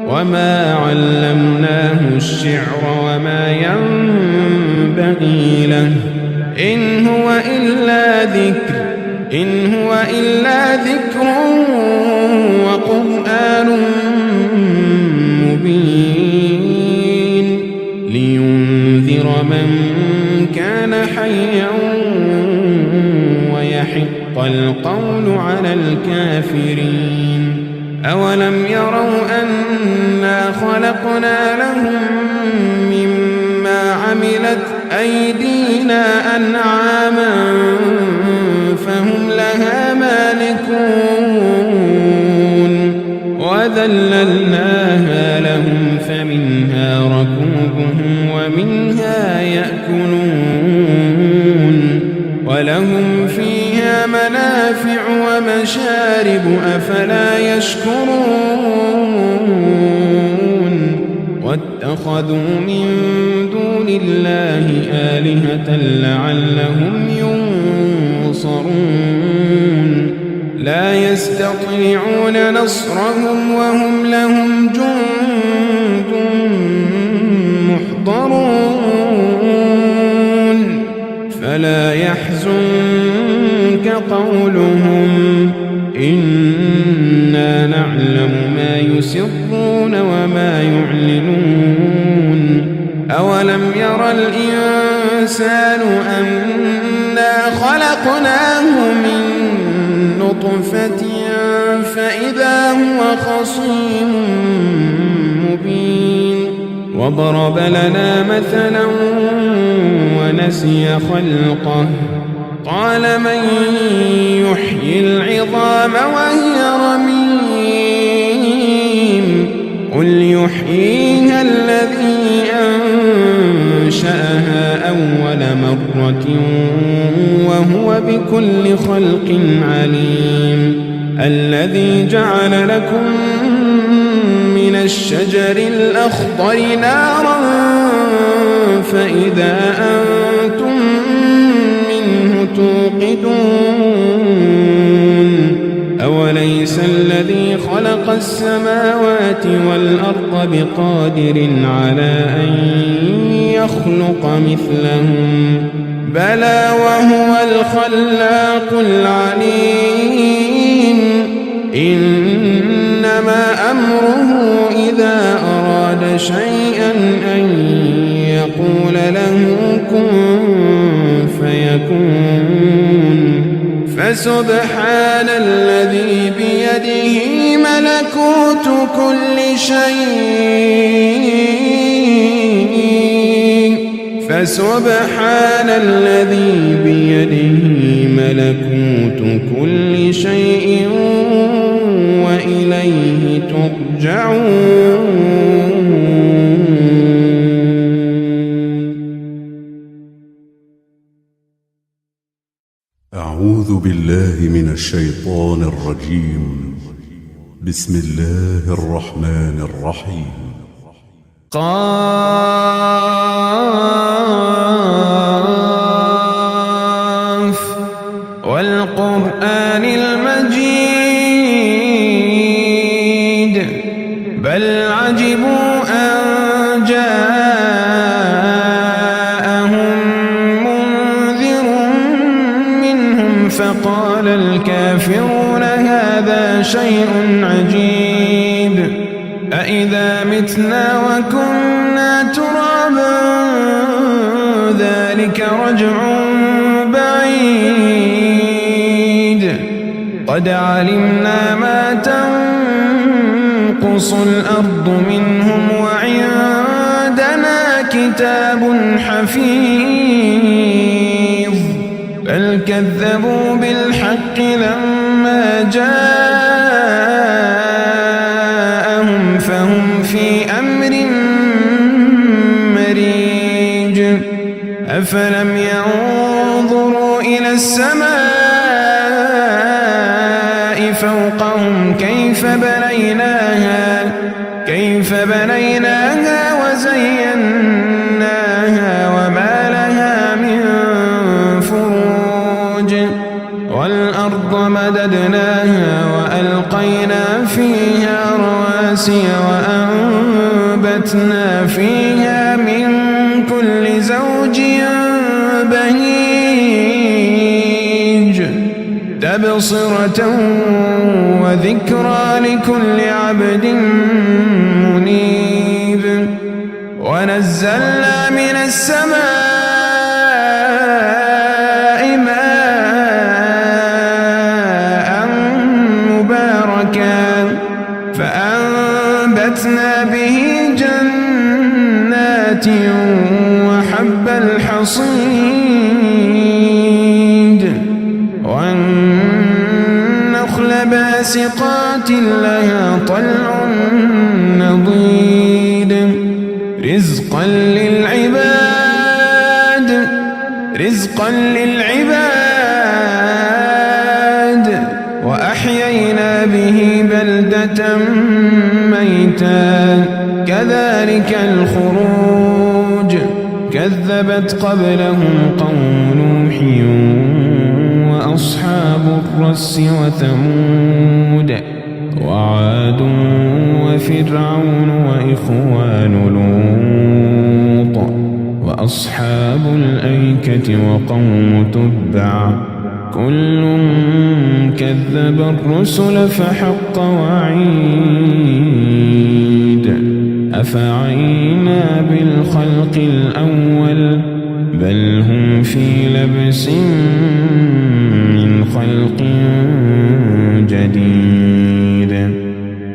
وما علمناه الشعر وما ينبغي له إن هو إلا ذكر وقرآن مبين لينذر من كان حيا ويحق القول على الكافرين أولم يروا أنا خلقنا لهم مما عملت أيدينا أنعاما فهم لها مالكون وذللناها لهم فمنها ركوبهم ومنها يأكلون ولهم فيها منافع ومشارب أفلا يشكرون واتخذوا من دون الله آلهة لعلهم ينصرون لا يستطيعون نصرهم وهم لهم جند محضرون فلا يحزنك قولهم إنا نعلم ما يسرون وما يعلنون أولم ير الإنسان أنا خلقناه من نطفة فإذا هو خصيم مبين وضرب لنا مثلا ونسي خلقه قال من يحيي العظام وهي رميم قل يحييها الذي أنشأها أول مرة وهو بكل خلق عليم الذي جعل لكم من الشجر الأخضر نارا فإذا أنتم منه توقدون أوليس الذي خلق السماوات والأرض بقادر على أن يخلق مثلهم بلى وهو الخلاق العليم إنما أمره إذا أراد شيئا أن يقول له كن فيكون فسبحان الذي بيده ملكوت كل شيء فسبحان الذي بيده ملكوت كل شيء وإليه ترجعون. أعوذ بالله من الشيطان الرجيم. بسم الله الرحمن الرحيم. قاف والقرآن المجيد بل عجبوا أن جاءهم منذر منهم فقال الكافرون هذا شيء عجيب أإذا متنا وكنا ترابا ذلك رجع بعيد قد علمنا ما تنقص الأرض منهم وعندنا كتاب حفيظ بل كذبوا بالحق لما جاءهم فهم في أمر مريج أفلم ينظروا إلى السماء فوقهم كيف بنيناها وزيناها وما لها من فروج والأرض مددناها وألقينا فيها رواسي وأنبتنا فيها من كل زوج بهيج تبصرة وذكرى لكل عبد منيب ونزلنا من السماء ماء مباركا فأنبتنا به جنات وحب الحصيد والنخل باسقات لها طلع نضيد رزقا للعباد وأحيينا به بلدة ميتا كذلك الخروج كذبت قبلهم قوم نوح وأصحاب الرس وثمود وعاد وفرعون وإخوان لوط وأصحاب الأيكة وقوم تبع كل كذب الرسل فحق وعيد أفعينا بالخلق الأول بل هم في لبس من خلق جديد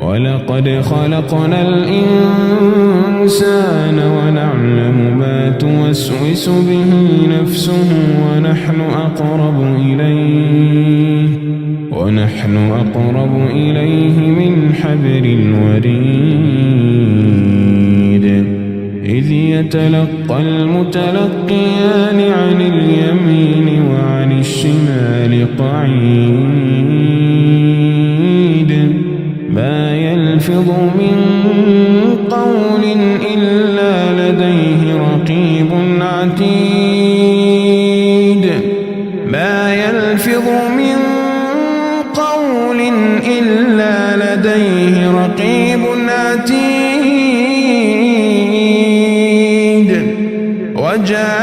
ولقد خلقنا الإنسان ونعلم ما توسوس به نفسه ونحن أقرب إليه من حبل الوريد إذ يتلقى المتلقيان عن اليمين وعن الشمال قعيد ما يلفظ من قول إلا لديه رقيب عتيد ما يلفظ من قول إلا وجاءت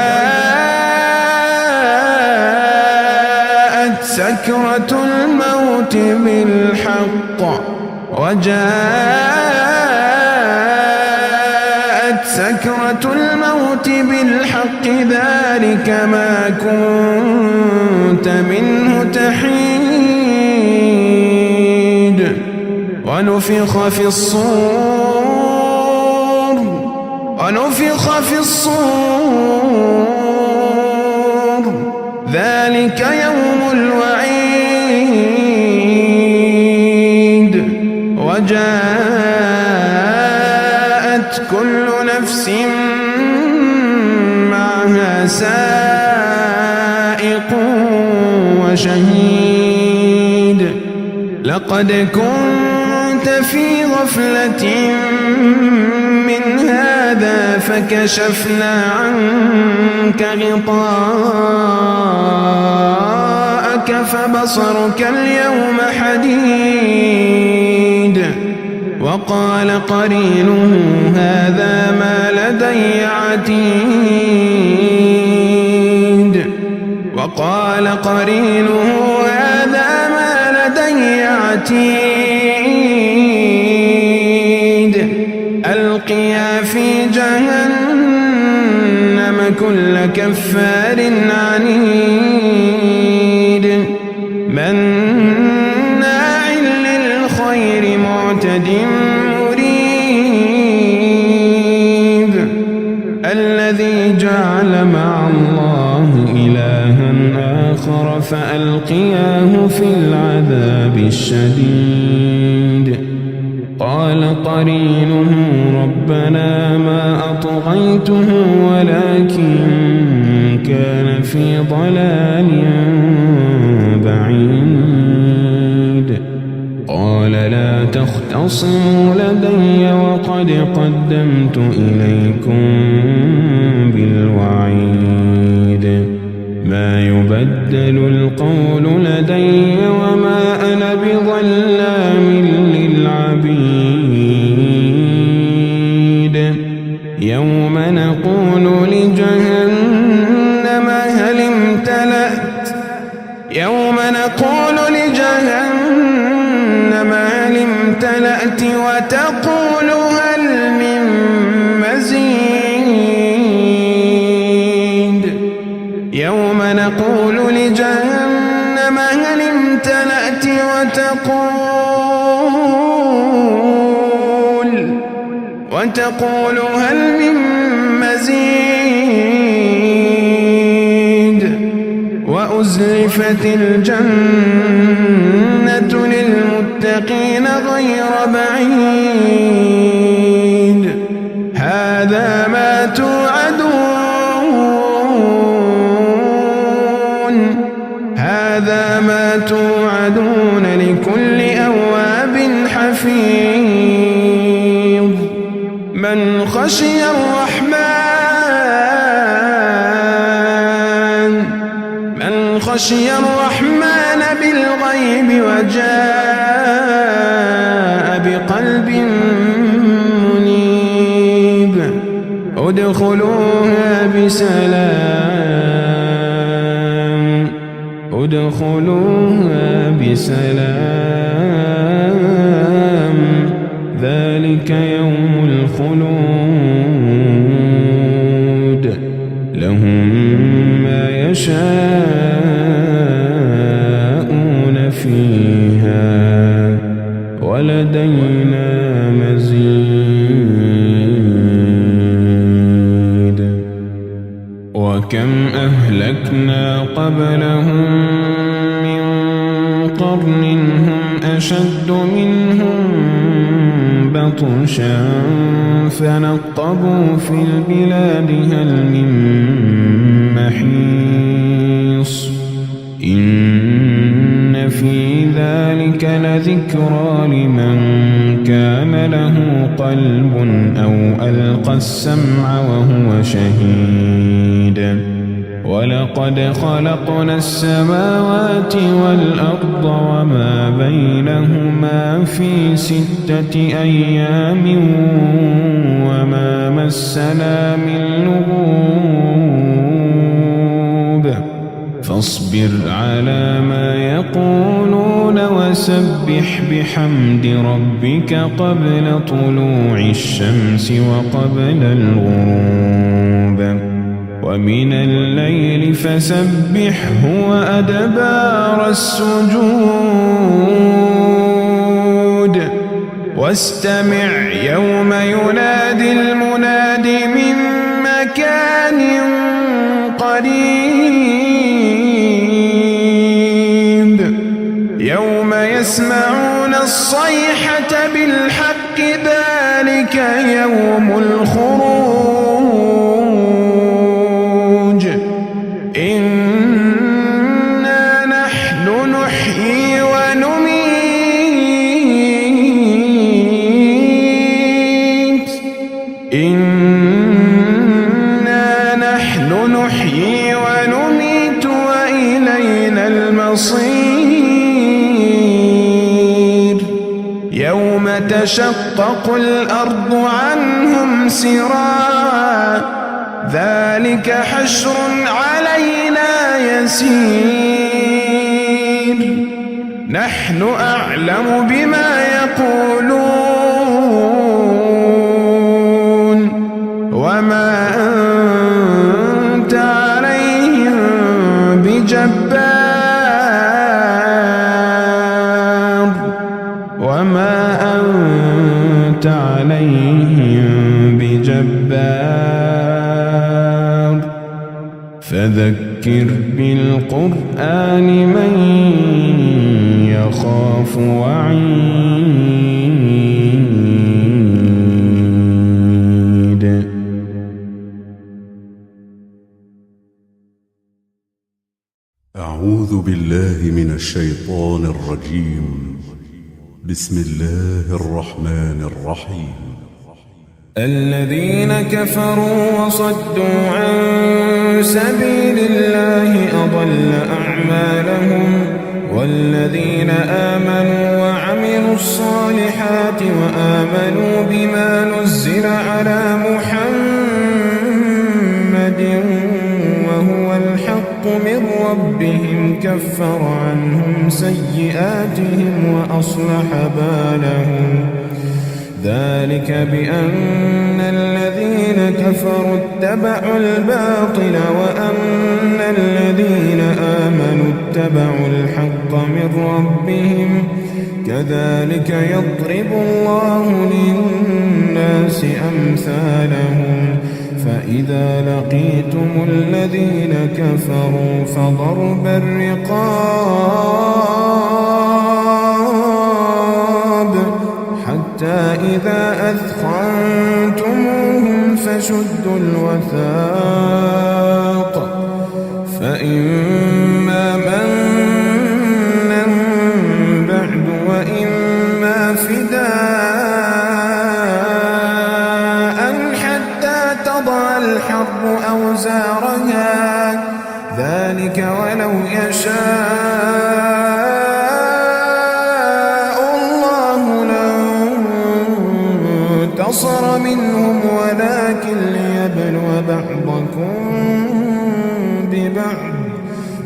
سكرة الموت بالحق ذلك ما كنت منه تحيد ونفخ في الصور ذلك يوم الوعيد وجاءت كل نفس معها سائق وشهيد لقد كنت في غفلة من هذا فكشفنا عنك غطاءك فبصرك اليوم حديد وقال قرينه هذا ما لدي عتيد ألقيا في جهنم كل كفار عنيد مناع للخير معتد مريب الذي جعل مع الله إلها آخر فألقياه في العذاب الشديد قال قرينه ربنا ما أطغيته ولكن كان في ضلال بعيد قال لا تختصموا لدي وقد قدمت إليكم بالوعيد ما يبدل القول لدي وما أنا بظلام للعبيد يوم نقول لجهنم هل امتلأت وتقول هل من مزيد يوم نقول لجهنم هل امتلأت وتقول هل من مزيد وأزلفت الجنة للمتقين غير بعيد هذا ما توعدون لكل أواب حفيظ من خشي الرحمن بالغيب وجاء بقلب منيب ادخلوها بسلام ذلك يوم الخلود لهم ما يشاءون فيها ولدينا مزيد وكم أهلكنا قبلهم من قرن هم أشد منهم بطشا فنقبوا في البلاد هل من محيص إن في ذلك لذكرى لمن كان له قلب أو ألقى السمع وهو شهيد ولقد خلقنا السماوات والأرض وما بينهما في 6 أيام وما مسنا من لغوب فاصبر على ما يقولون وسبح بحمد ربك قبل طلوع الشمس وقبل الغروب ومن الليل فسبحه وأدبار السجود واستمع يوم ينادي المناد من مكان قريب يوم يسمعون الصيحة بالحق ذلك يوم الخروج إنا نحن نحيي ونميت وإلينا المصير يوم تشقق الأرض عنهم سراعا ذلك حشر علينا يسير نحن أعلم بما يقولون وما أنت عليهم بجبار فذكر بالقرآن من يخاف وعيد. أعوذ بالله من الشيطان الرجيم. بسم الله الرحمن الرحيم. الذين كفروا وصدوا عن سبيل الله أضل أعمالهم والذين آمنوا وعملوا الصالحات وآمنوا بما نزل على محمد وهو الحق من ربهم كفر عنهم سيئاتهم وأصلح بالهم ذلك بأن الذين كفروا اتبعوا الباطل وأن الذين آمنوا اتبعوا الحق من ربهم كذلك يضرب الله للناس أمثالهم فإذا لقيتم الذين كفروا فضرب الرقاب حتى إذا أثخنتموهم فشدوا الوثاق فإما منا بعد وإما فداء حتى تضع الحرب أوزارها ذلك ولو يشاء انتصر منهم ولكن ليبلو بعضكم ببعض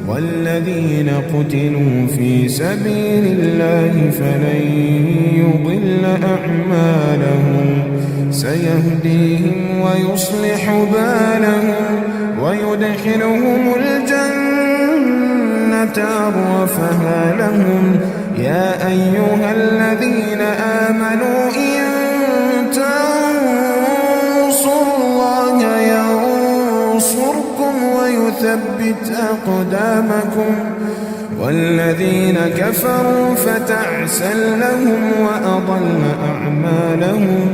والذين قتلوا في سبيل الله فلن يضل أعمالهم سيهديهم ويصلح بالهم ويدخلهم الجنة عرفها لهم يا أيها الذين آمنوا إن تنصروا الله ينصركم ويثبت أقدامكم والذين كفروا فتعسا لهم وأضل أعمالهم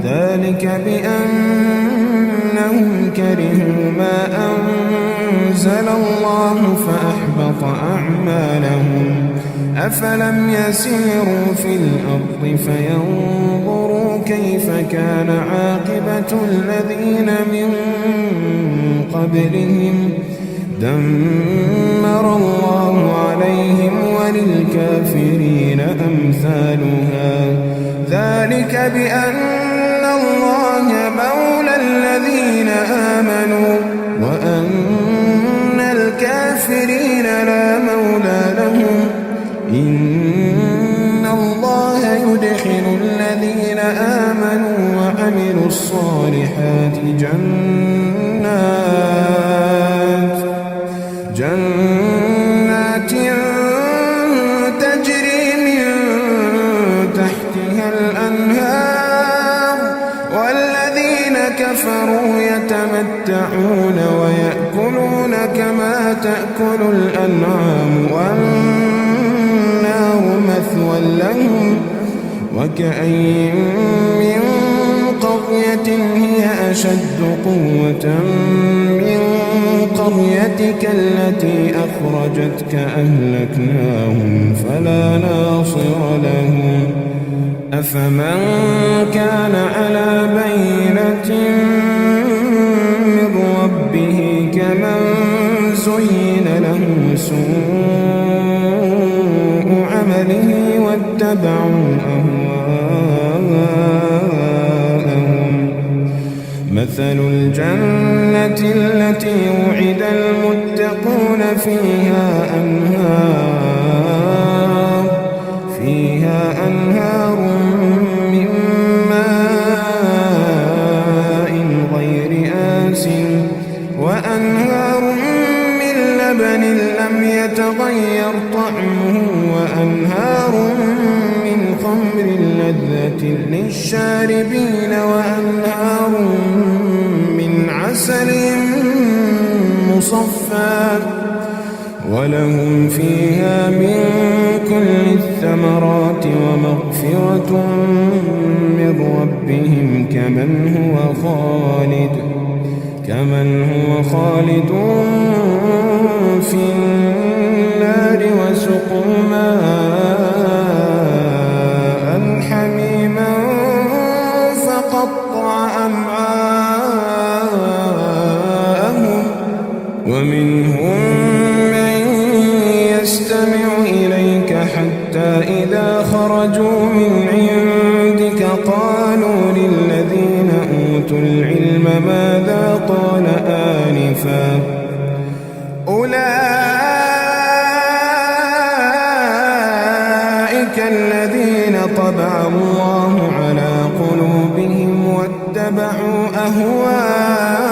ذلك بأنهم كرهوا ما أنزل الله فأحبط أعمالهم أفلم يسيروا في الأرض فينظروا كيف كان عاقبة الذين من قبلهم دمر الله عليهم وللكافرين أمثالها ذلك بأن الله مولى الذين آمنوا وأن الكافرين جنات تجري من تحتها الأنهار والذين كفروا يتمتعون ويأكلون كما تأكل الأنعام والنار مثوى لهم وكأين من قرية هي أشد قوة من قريتك التي أخرجتك أهلكناهم فلا ناصر لهم أفمن كان على بينة من ربه كمن زين له سوء عمله واتبعوا أهواءهم مثل الجنة التي وعد المتقون فيها أنهار من ماء غير آسن وأنهار من لبن لم يتغير طعمه وأنهار من خمر لذة للشاربين وأنهار من عسل مصفى ولهم فيها من كل الثمرات ومغفرة من ربهم كمن هو خالد في النار وسقوا ماء حميما فقطع أمعاءهم ومنهم من يستمع إليك حتى إذا خرجوا من عندك قالوا للذين أوتوا العلم ماذا قال آنفا أولئك الذين طبع الله على قلوبهم واتبعوا أهواءهم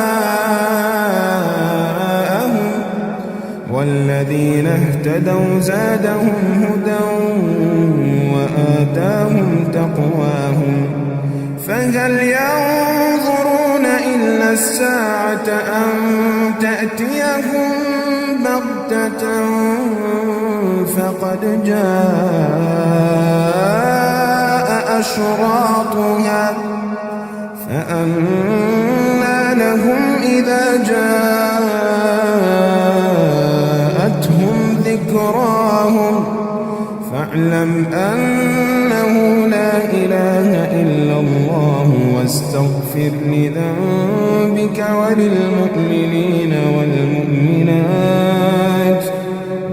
والذين اهتدوا زادهم هدى وآتاهم تقواهم فهل ينظرون إلا الساعة أن تأتيهم بغتة فقد جاء أشراطها فأنى لهم إذا جاءتهم ذكراهم فاعلم أنه لا إله إلا الله واستغفر لذنبك وللمؤمنين والمؤمنات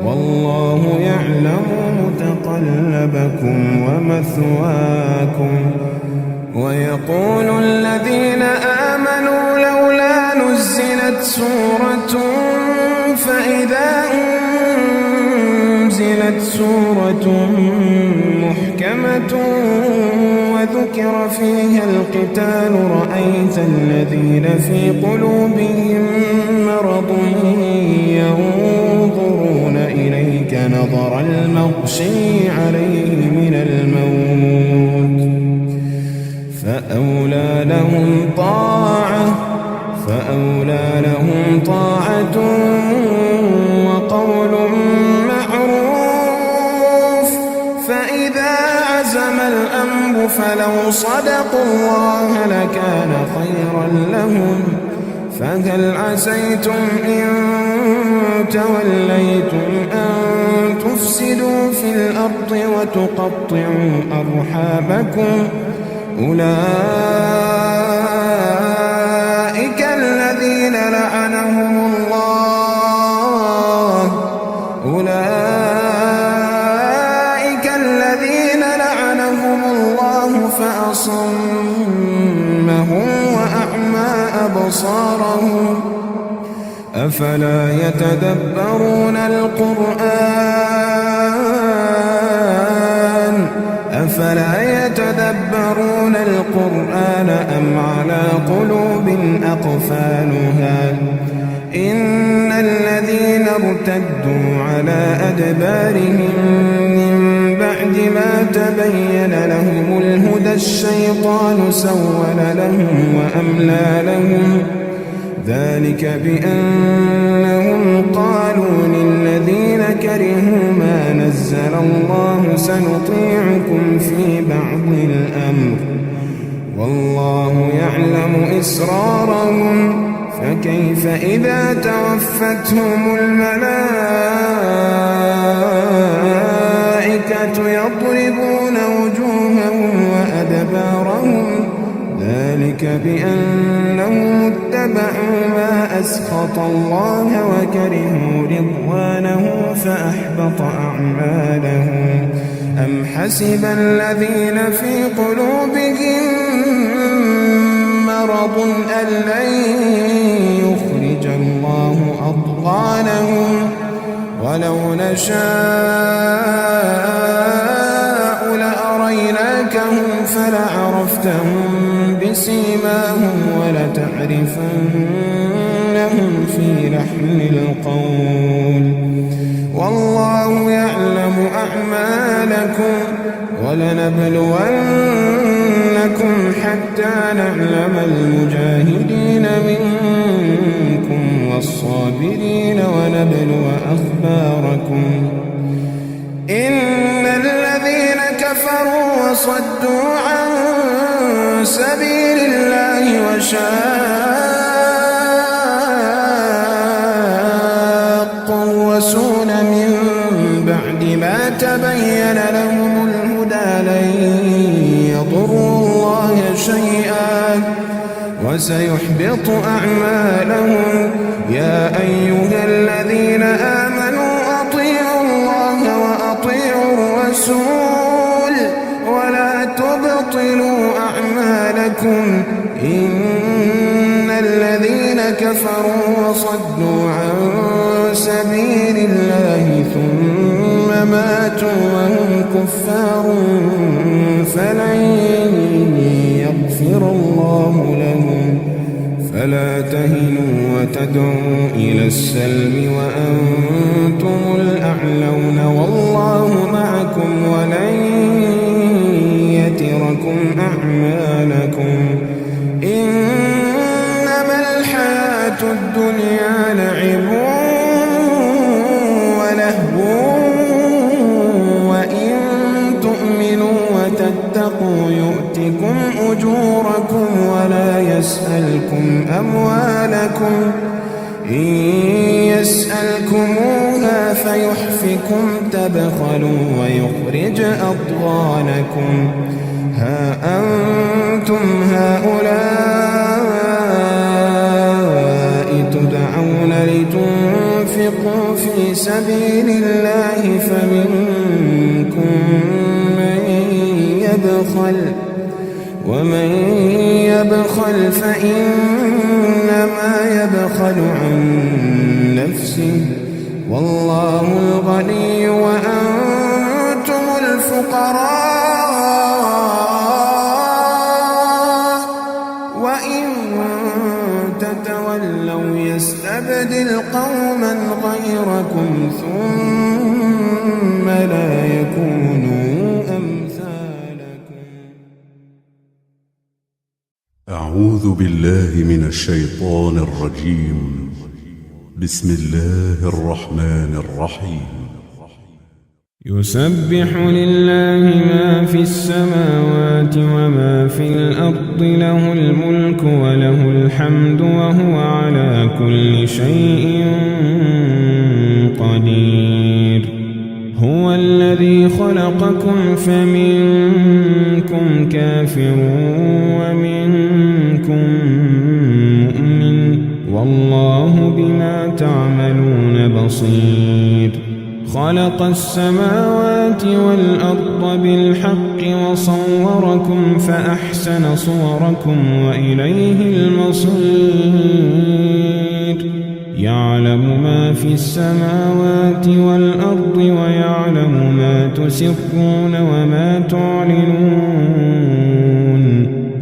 والله يعلم متقلبكم ومثواكم ويقول الذين آمنوا لولا نزلت سورة فإذا أنزلت سورة محكمة وذكر فيها القتال رأيت الذين في قلوبهم مرض ينظرون إليك نظر المغشي عليه من الموت فأولى لهم طاعة وقول معروف فإذا عزم الأمر فلو صدقوا الله لكان خيرا لهم فهل عسيتم إن توليتم أن تفسدوا في الأرض وتقطعوا أرحامكم أولئك الذين لعنهم الله فأصمهم وأعمى أبصارهم أفلا يتدبرون القرآن أم على قلوب أقفالها إن الذين ارتدوا على أدبارهم من بعد ما تبين لهم الهدى الشيطان سول لهم وأملى لهم ذلك بأنهم قالوا للذين كرهوا ما نزل الله سنطيعكم في بعض الأمر والله يعلم إسرارهم فكيف إذا توفتهم الملائكة يضربون وجوههم وأدبارهم ذلك بأنهم اتبعوا ما أسخط الله وكرهوا رضوانه فأحبط أعمالهم أم حسب الذين في قلوبهم مرض أن لن يخرج الله أضغانهم ولو نشاء لأريناكهم فلعرفتهم بسيماهم ولتعرفنهم في لحن القول والله يعلم أعمالكم ولنبلونكم حتى نعلم المجاهدين منكم والصابرين ونبلو أخباركم إن الذين كفروا وصدوا عن سبيل الله وشاقوا الرسول من بعد ما تبين لهم الهدى لن يضروا الله شيئا وسيحبط أعمالهم يا أيها الذين آمنوا أطيعوا الله وأطيعوا الرسول ولا تبطلوا أعمالكم إن الذين كفروا وصدوا عن سبيل الله ثم ماتوا وهم كفار فلن يغفر الله لهم فلا تهنوا وتدعوا إلى السلم وأنتم الأعلون والله معكم ولن يتركم أعمالكم إنما الحياة الدنيا لعب ولهو وإن تؤمنوا وتتقوا يؤتكم أجوركم ولا يسألكم أموالكم إن يسألكموها فيحفكم تبخلوا ويخرج أضغانكم ها أنتم هؤلاء تدعون لتنفقوا في سبيل الله فمنكم من يبخل ومن يبخل فإنما يبخل عن نفسه والله الغني وأنتم الفقراء وإن تتولوا يستبدل قوما غيركم ثم لا يكونوا أمثالكم. أعوذ بالله من الشيطان الرجيم. بسم الله الرحمن الرحيم. يسبح لله ما في السماوات وما في الأرض له الملك وله الحمد وهو على كل شيء قدير. هو الذي خلقكم فمنكم كافر ومنكم مؤمن والله بما تعملون بصير. خلق السماوات والأرض بالحق وصوركم فأحسن صوركم وإليه المصير. يعلم ما في السماوات والأرض ويعلم ما تسرون وما تعلنون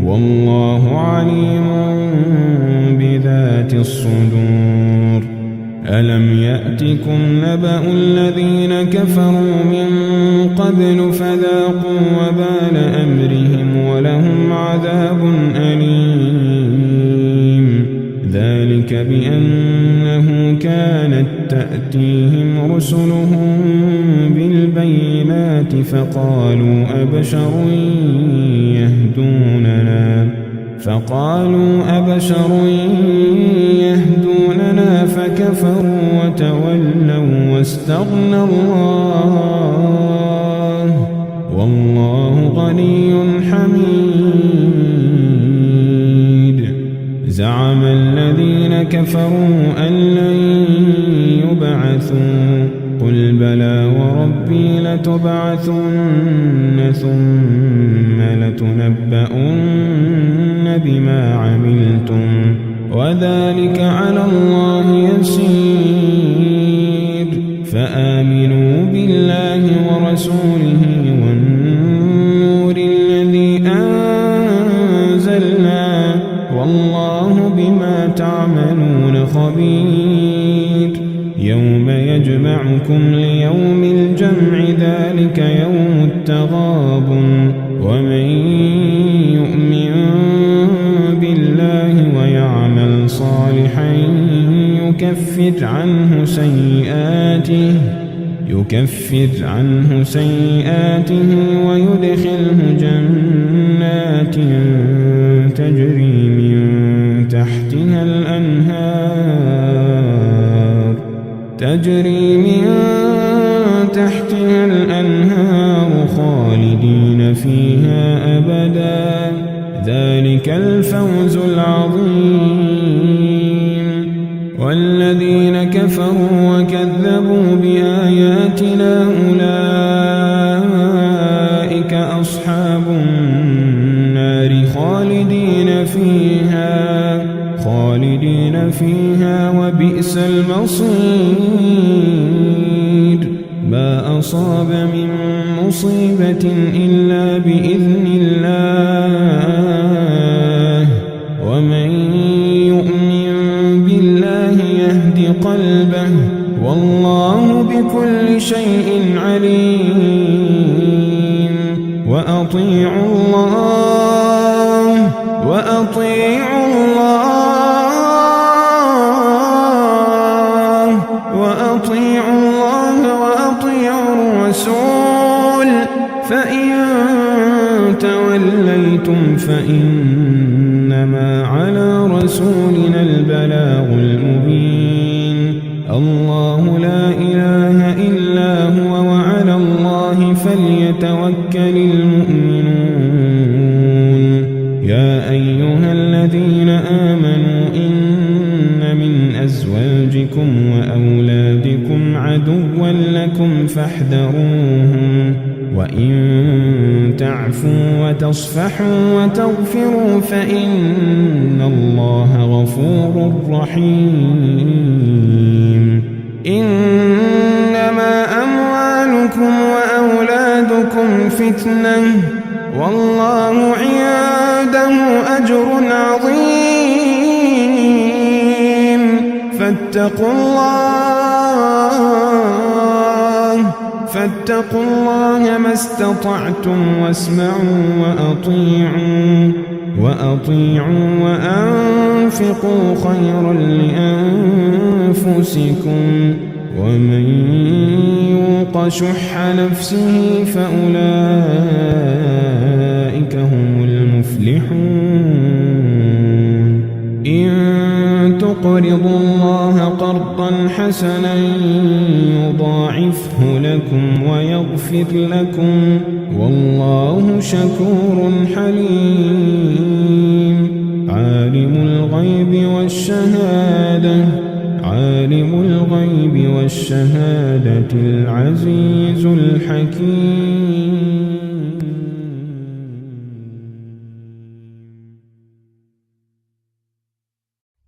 والله عليم بذات الصدور. ألم يأتكم نبأ الذين كفروا من قبل فذاقوا وبال أمرهم ولهم عذاب أليم ذلك بأنه كانت تأتيهم رسلهم بالبينات فقالوا أبشر يهدوننا فكفروا وتولوا واستغنى الله والله غني حميد زعم الذين كفروا أن لن يبعثوا قل بلى وربي لتبعثن ثم لتنبؤن بما عملتم وذلك على الله يسير فآمنوا بالله ورسوله والنور الذي أنزلنا والله بما تعملون خبير يوم يجمعكم ليوم الجمع ذلك يوم التغابن ومن يؤمن بالله ويعمل صالحا يكفر عنه سيئاته ويدخله جنات تجري من تحتها الأنهار خالدين فيها أبدا ذلك الفوز العظيم والذين كفروا وكذبوا بآياتنا أولئك أصحاب النار خالدين فيها وبئس المصير ما أصاب من مصيبة إلا بإذن الله ومن يؤمن بالله يهد قلبه والله بكل شيء عليم وأطيعوا الله وأطيعوا الرسول فإن توليتم فإنما على رسولنا البلاغ المبين الله لا إله إلا هو وعلى الله فليتوكل المؤمنون يا أيها الذين آمنوا إن من أزواجكم وأولادكم عدوا لكم فاحذروهم وإن تعفوا وتصفحوا وتغفروا فإن الله غفور رحيم إنما أموالكم وأولادكم فتنة والله عنده أجر عظيم فاتقوا الله ما استطعتم واسمعوا وأطيعوا وأنفقوا خيرا لأنفسكم ومن يوق شح نفسه فأولئك هم المفلحون إن تقرضوا الله قرضا حسنا يضاعفه لكم ويغفر لكم والله شكور حليم عالم الغيب والشهادة العزيز الحكيم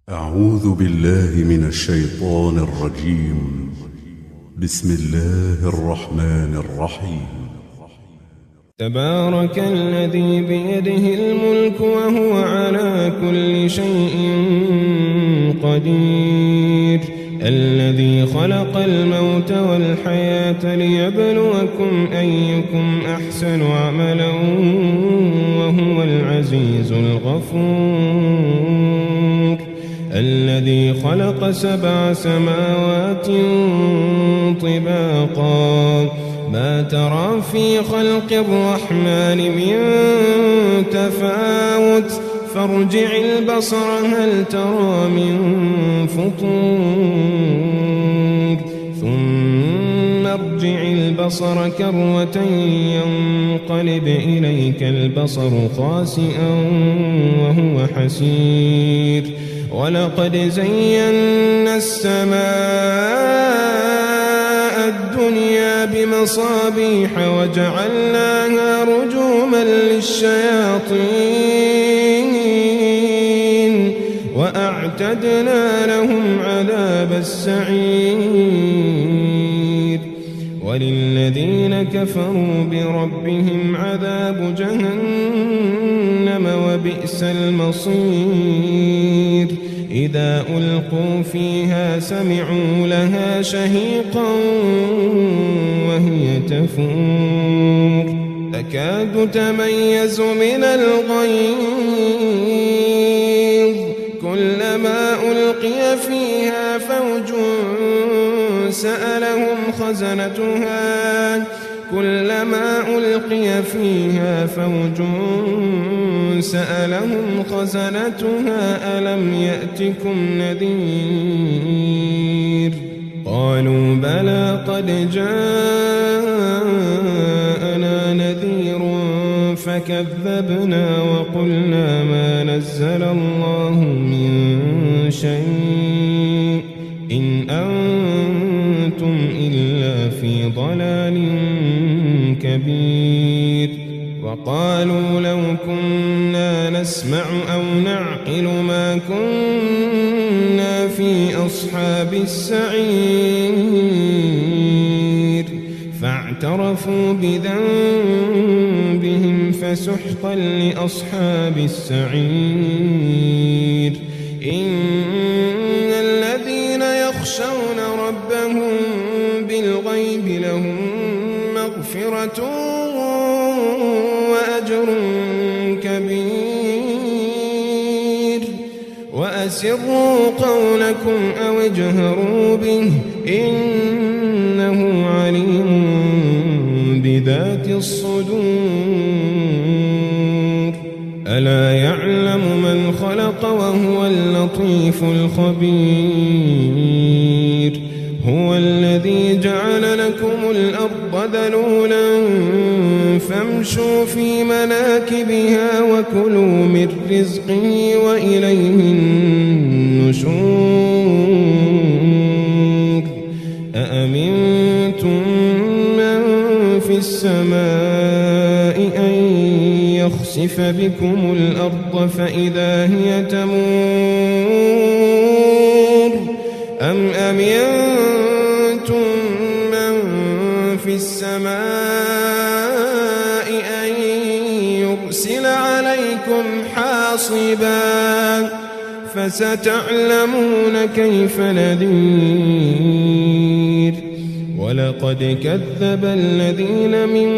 أعوذ بالله من الشيطان الرجيم بسم الله الرحمن الرحيم تبارك الذي بيده الملك وهو على كل شيء قدير الذي خلق الموت والحياة ليبلوكم أيكم أحسن عملا وهو العزيز الغفور الذي خلق 7 سماوات طباقا ما ترى في خلق الرحمن من تفاوت فارجع البصر هل ترى من فطور ثم ارجع البصر كرتين ينقلب إليك البصر خاسئا وهو حسير ولقد زينا السماء الدنيا بمصابيح وجعلناها رجوما للشياطين وأعتدنا لهم عذاب السعير وللذين كفروا بربهم عذاب جهنم وبئس المصير إذا ألقوا فيها سمعوا لها شهيقا وهي تفور تكاد تميز من الغيظ كلما ألقي فيها فوج سألهم خزنتها كلما ألقي فيها فوج سألهم خزنتها ألم يأتكم نذير قالوا بلى قد جاءنا نذير فكذبنا وقلنا ما نزل الله من شيء إن أنتم إلا في ضلال كبير وقالوا لو كنا نسمع أو نعقل ما كنا في أصحاب السعير فاعترفوا بذنبهم فسحقا لأصحاب السعير إن الذين يخشون ربهم بالغيب لهم مغفرة وأجر كبير وأسروا قولكم أو اجهروا به إنه عليم بذات الصدور ألا يعلم من خلق وهو اللطيف الخبير هو الذي جعل لكم الأرض ذلولا فامشوا في مناكبها وكلوا من رزقه وإليه النشور أأمنتم من في السماء أن يخسف بكم الأرض فإذا هي تمور أم أمنتم من في السماء أن يرسل عليكم حاصبا فستعلمون كيف نذير ولقد كذب الذين من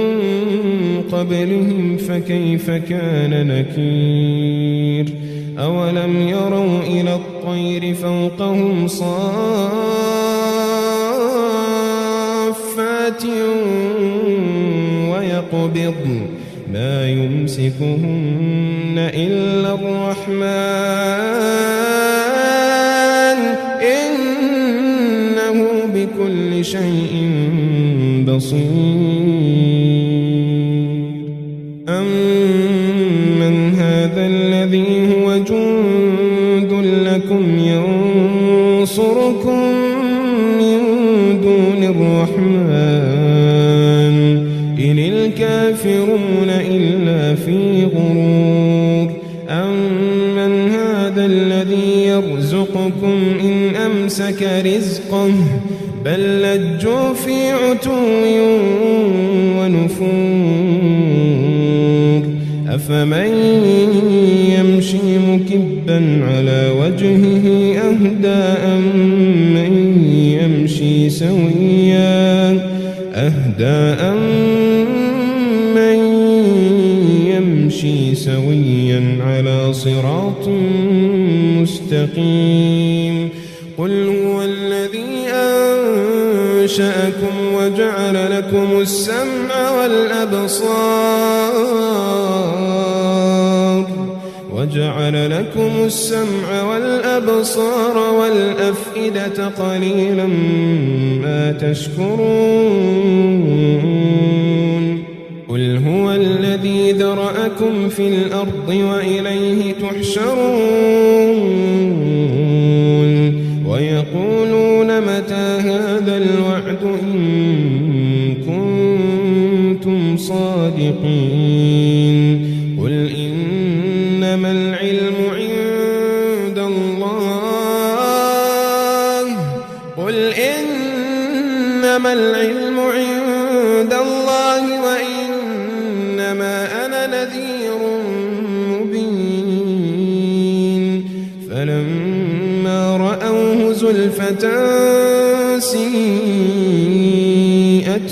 قبلهم فكيف كان نكير أولم يروا إلى الطير فوقهم صافات ويقبضن ما يمسكهن إلا الرحمن إنه بكل شيء بصير أمن هذا الذي هو جند لكم ينصركم من دون الرحمن إن الكافرون إلا في غرور أمن هذا الذي يرزقكم إن أمسك رزقه بل لجوا في عتو ونفور أفمن يمشي مكبا على وجهه أهدى أمن يمشي سويا على صراط مستقيم قل هو الذي أنشأكم وجعل لكم السمع والأبصار والأفئدة قليلا ما تشكرون قل هو الذي ذرأكم في الأرض وإليه تحشرون ويقولون متى هذا الوعد إن كنتم صادقين قل إنما العلم عند الله وإنما أنا نذير مبين فلما رأوه زلفة سيئت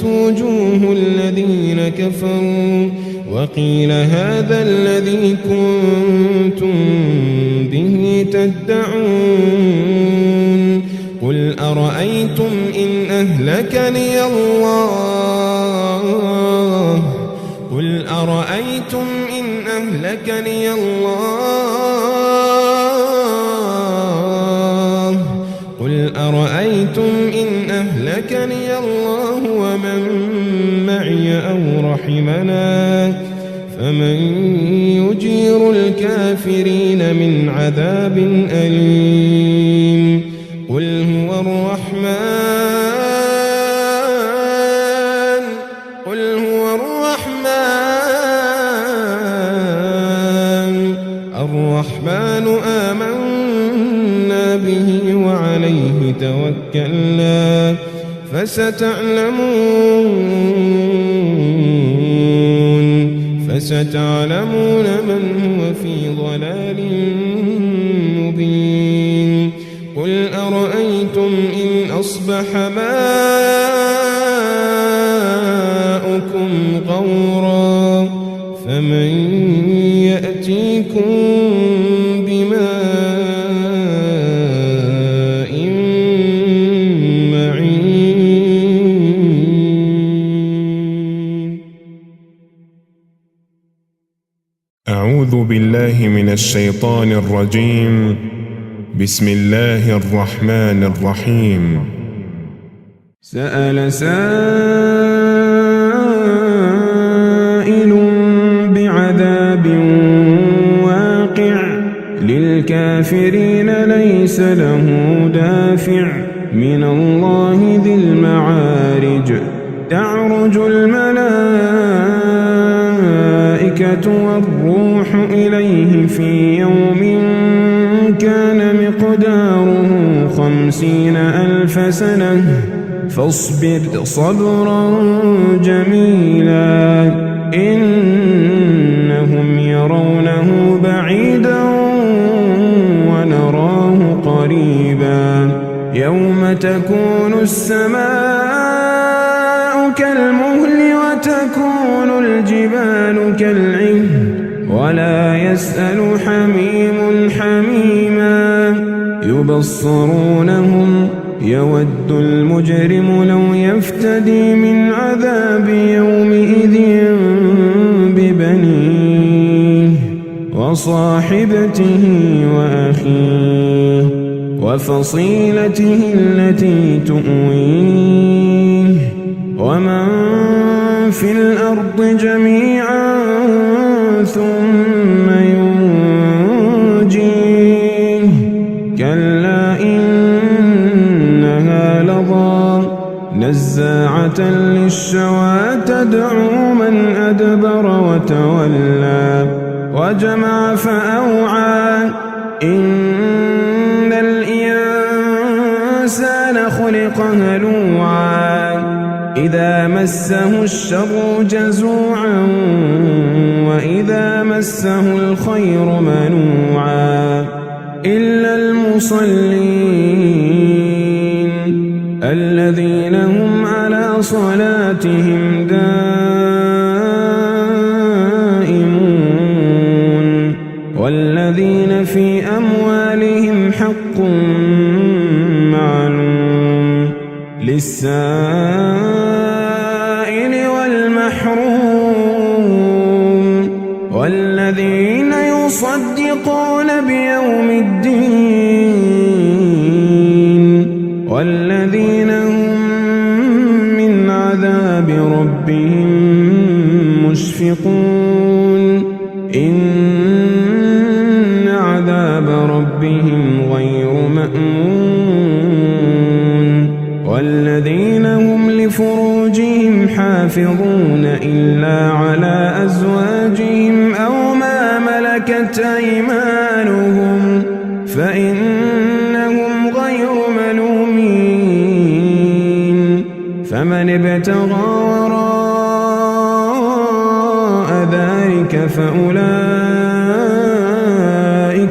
وجوه الذين كفروا وقيل هذا الذي كنتم به تدعون قل أرأيتم إن أهلكني الله ومن معي أو رحمنا فمن يجير الكافرين من عذاب أليم قل هو الرحمن آمنا به وعليه توكلنا فستعلمون من هو في ضلال مبين قل أرأيتم إن أصبح ماؤكم غورا فمن يأتيكم بماء معين. أعوذ بالله من الشيطان الرجيم. بسم الله الرحمن الرحيم. سأل سائل بعذاب واقع للكافرين ليس له دافع من الله ذي المعارج تعرج الملائكة والروح إليه في يوم كان مقداره 50,000 سنة فاصبر صبرا جميلا إنهم يرونه بعيدا ونراه قريبا يوم تكون السماء كالمهل وتكون الجبال كالعهن ولا يسأل حميم حميما يبصرونهم يود المجرم لو يفتدي من عذاب يومئذ ببنيه وصاحبته وأخيه وفصيلته التي تؤويه ومن في الأرض جميعا ثم ينجيه كلا إنها لظى نزاعة للشوى تدعو من أدبر وتولى وجمع فأوعى إن الإنسان خلق هلوعا إذا مسه الشر جزوعا وإذا مسه الخير منوعا إلا المصلين الذين هم على صلاتهم دائمون والذين في أموالهم حق معلوم للسائل والمحروم والذين يصدقون بيوم الدين والذين هم من عذاب ربهم مشفقون إن عذاب ربهم غير مأمون والذين هم لفروجهم حافظون إلا على أزواجهم أو ما ملكت أيمانهم فإنهم غير ملومين فمن ابتغى وراء ذلك فأولئك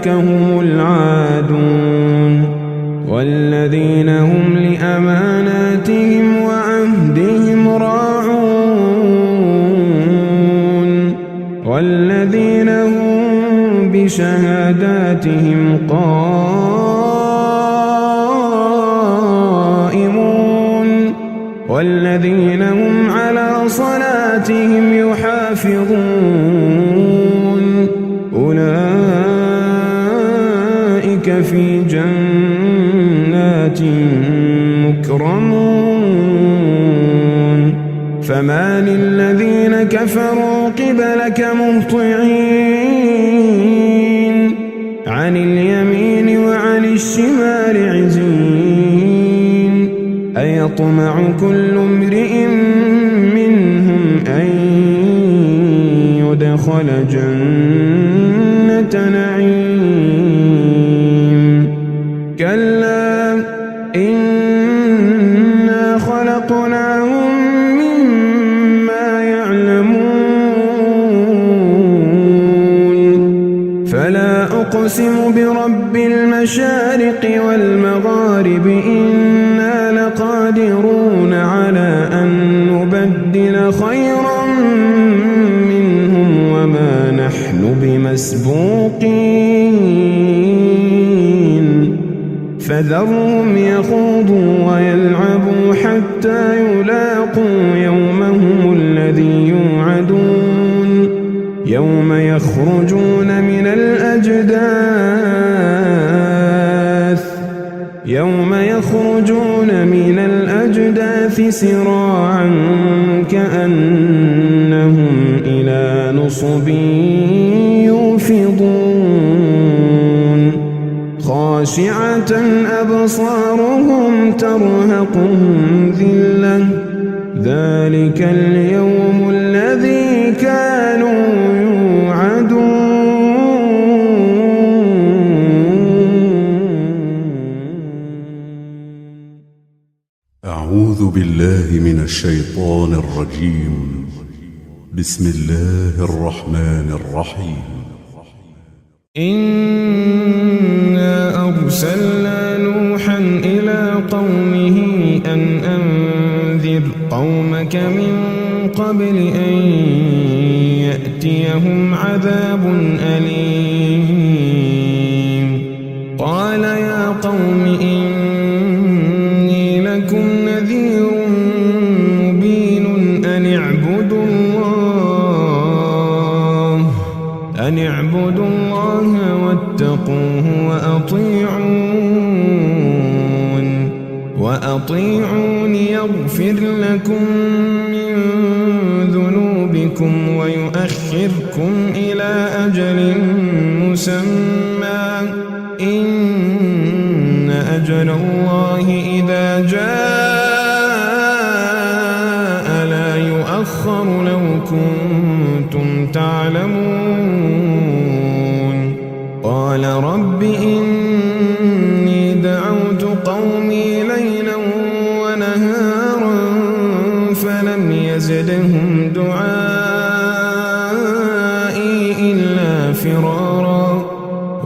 هم العادون والذين هم لأماناتهم وعهدهم راعون والذين هم بشهاداتهم قائمون والذين هم على صلاتهم يحافظون أولئك في جنات مكرمون فما للذين كفروا قبلك مهطعين عن اليمين وعن الشمال عزين أيطمع كل امرئ منهم أن يدخل جنة نعيم كلا إنا خلقناهم مما يعلمون فلا أقسم برب المشارق والمغارب إنا لقادرون على أن نبدل خيرا منهم وما نحن بمسبوقين فذرهم يخوضوا ويلعبوا حتى يلاقوا يومهم الذي يوعدون يوم يخرجون من الأجداث سراعا كأنهم إلى نصب يوفضون خاشعة أبصارهم ترهقهم ذلة ذلك اليوم الذي كانوا يوعدون أعوذ بالله من الشيطان الرجيم بسم الله الرحمن الرحيم إنا أرسلنا نوحا إلى قومه أن أنذر قومك من قبل أن يأتيهم عذاب أليم قال يا قوم إني لكم نذير مبين أن اعبدوا الله واتقوه وأطيعون يغفر لكم من ذنوبكم ويؤخركم إلى أجل مسمى إن أجل الله إذا جاء لا يؤخر لو كنتم تعلمون قال رب إني دعوت قومي ليلا ونهارا يزدهم دعائي إلا فرارا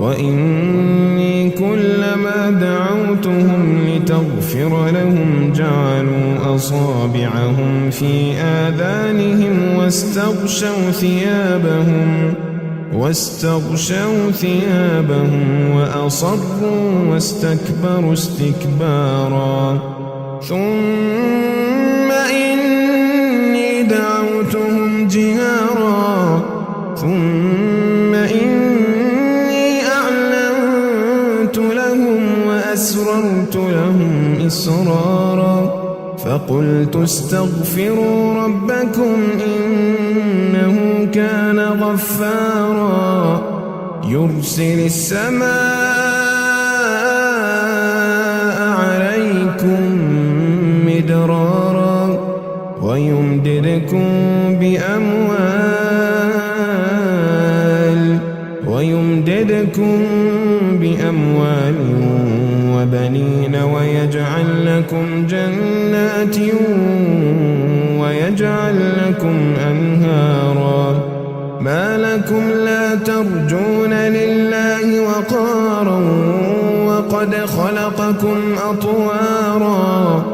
وإني كلما دعوتهم لتغفر لهم جعلوا أصابعهم في آذانهم واستغشوا ثيابهم وأصروا واستكبروا استكبارا ثم إني دعوتهم جهارا ثم إني أعلنت لهم وأسررت لهم إسرارا فقلت استغفروا ربكم إنه كان غفارا يرسل السماء عليكم مدرارا ويمددكم بأموال وبنين ويجعل لكم جنات ويجعل لكم أنهارا ما لكم لا ترجون لله وقارا وقد خلقكم أطوارا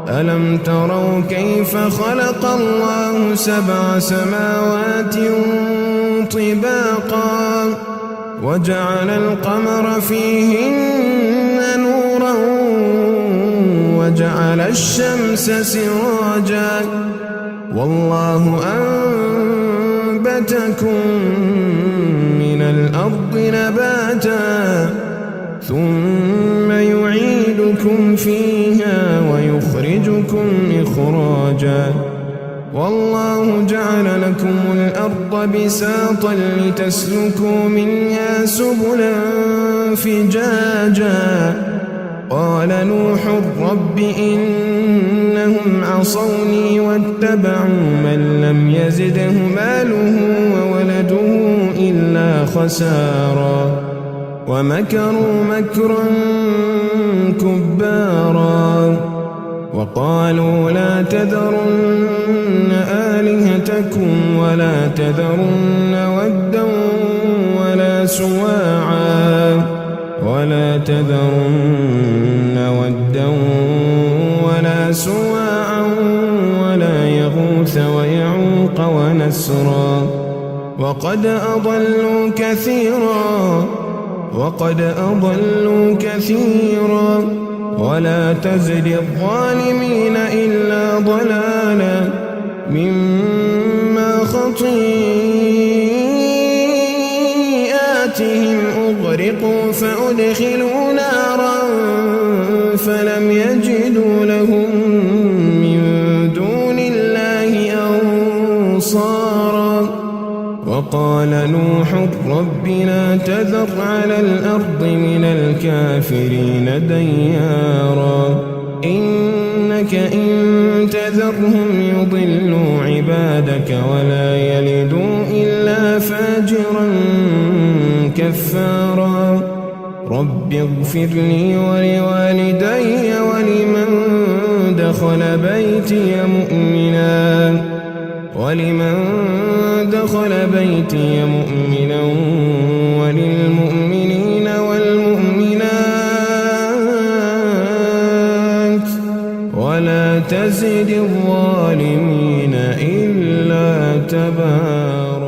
ألم تروا كيف خلق الله 7 سماوات طباقا وجعل القمر فيهن نورا وجعل الشمس سراجا والله أنبتكم من الأرض نباتا ثم يعيدكم فيها ويخرجكم إخراجا والله جعل لكم الأرض بساطا لتسلكوا منها سبلا فجاجا قال نوح رب إنهم عصوني واتبعوا من لم يزده ماله وولده إلا خسارا ومكروا مكرا كبارا وقالوا لا تذرن آلهتكم ولا تذرن ودا ولا سواعا ولا يغوث ويعوق ونسرا وقد أضلوا كثيرا ولا تزد الظالمين إلا ضلالا مما خطيئاتهم أغرقوا فأدخلوا نارا فلم يجدوا لهم من دون الله أنصارا وقال نوح رب لا تذر على الأرض من الكافرين ديارا إنك إن تذرهم يضلوا عبادك ولا يلدوا إلا فاجرا كفارا رب اغفر لي ولوالدي ولمن دخل بيتي مؤمنا وللمؤمنين والمؤمنات ولا تزد الظالمين إلا تبارا.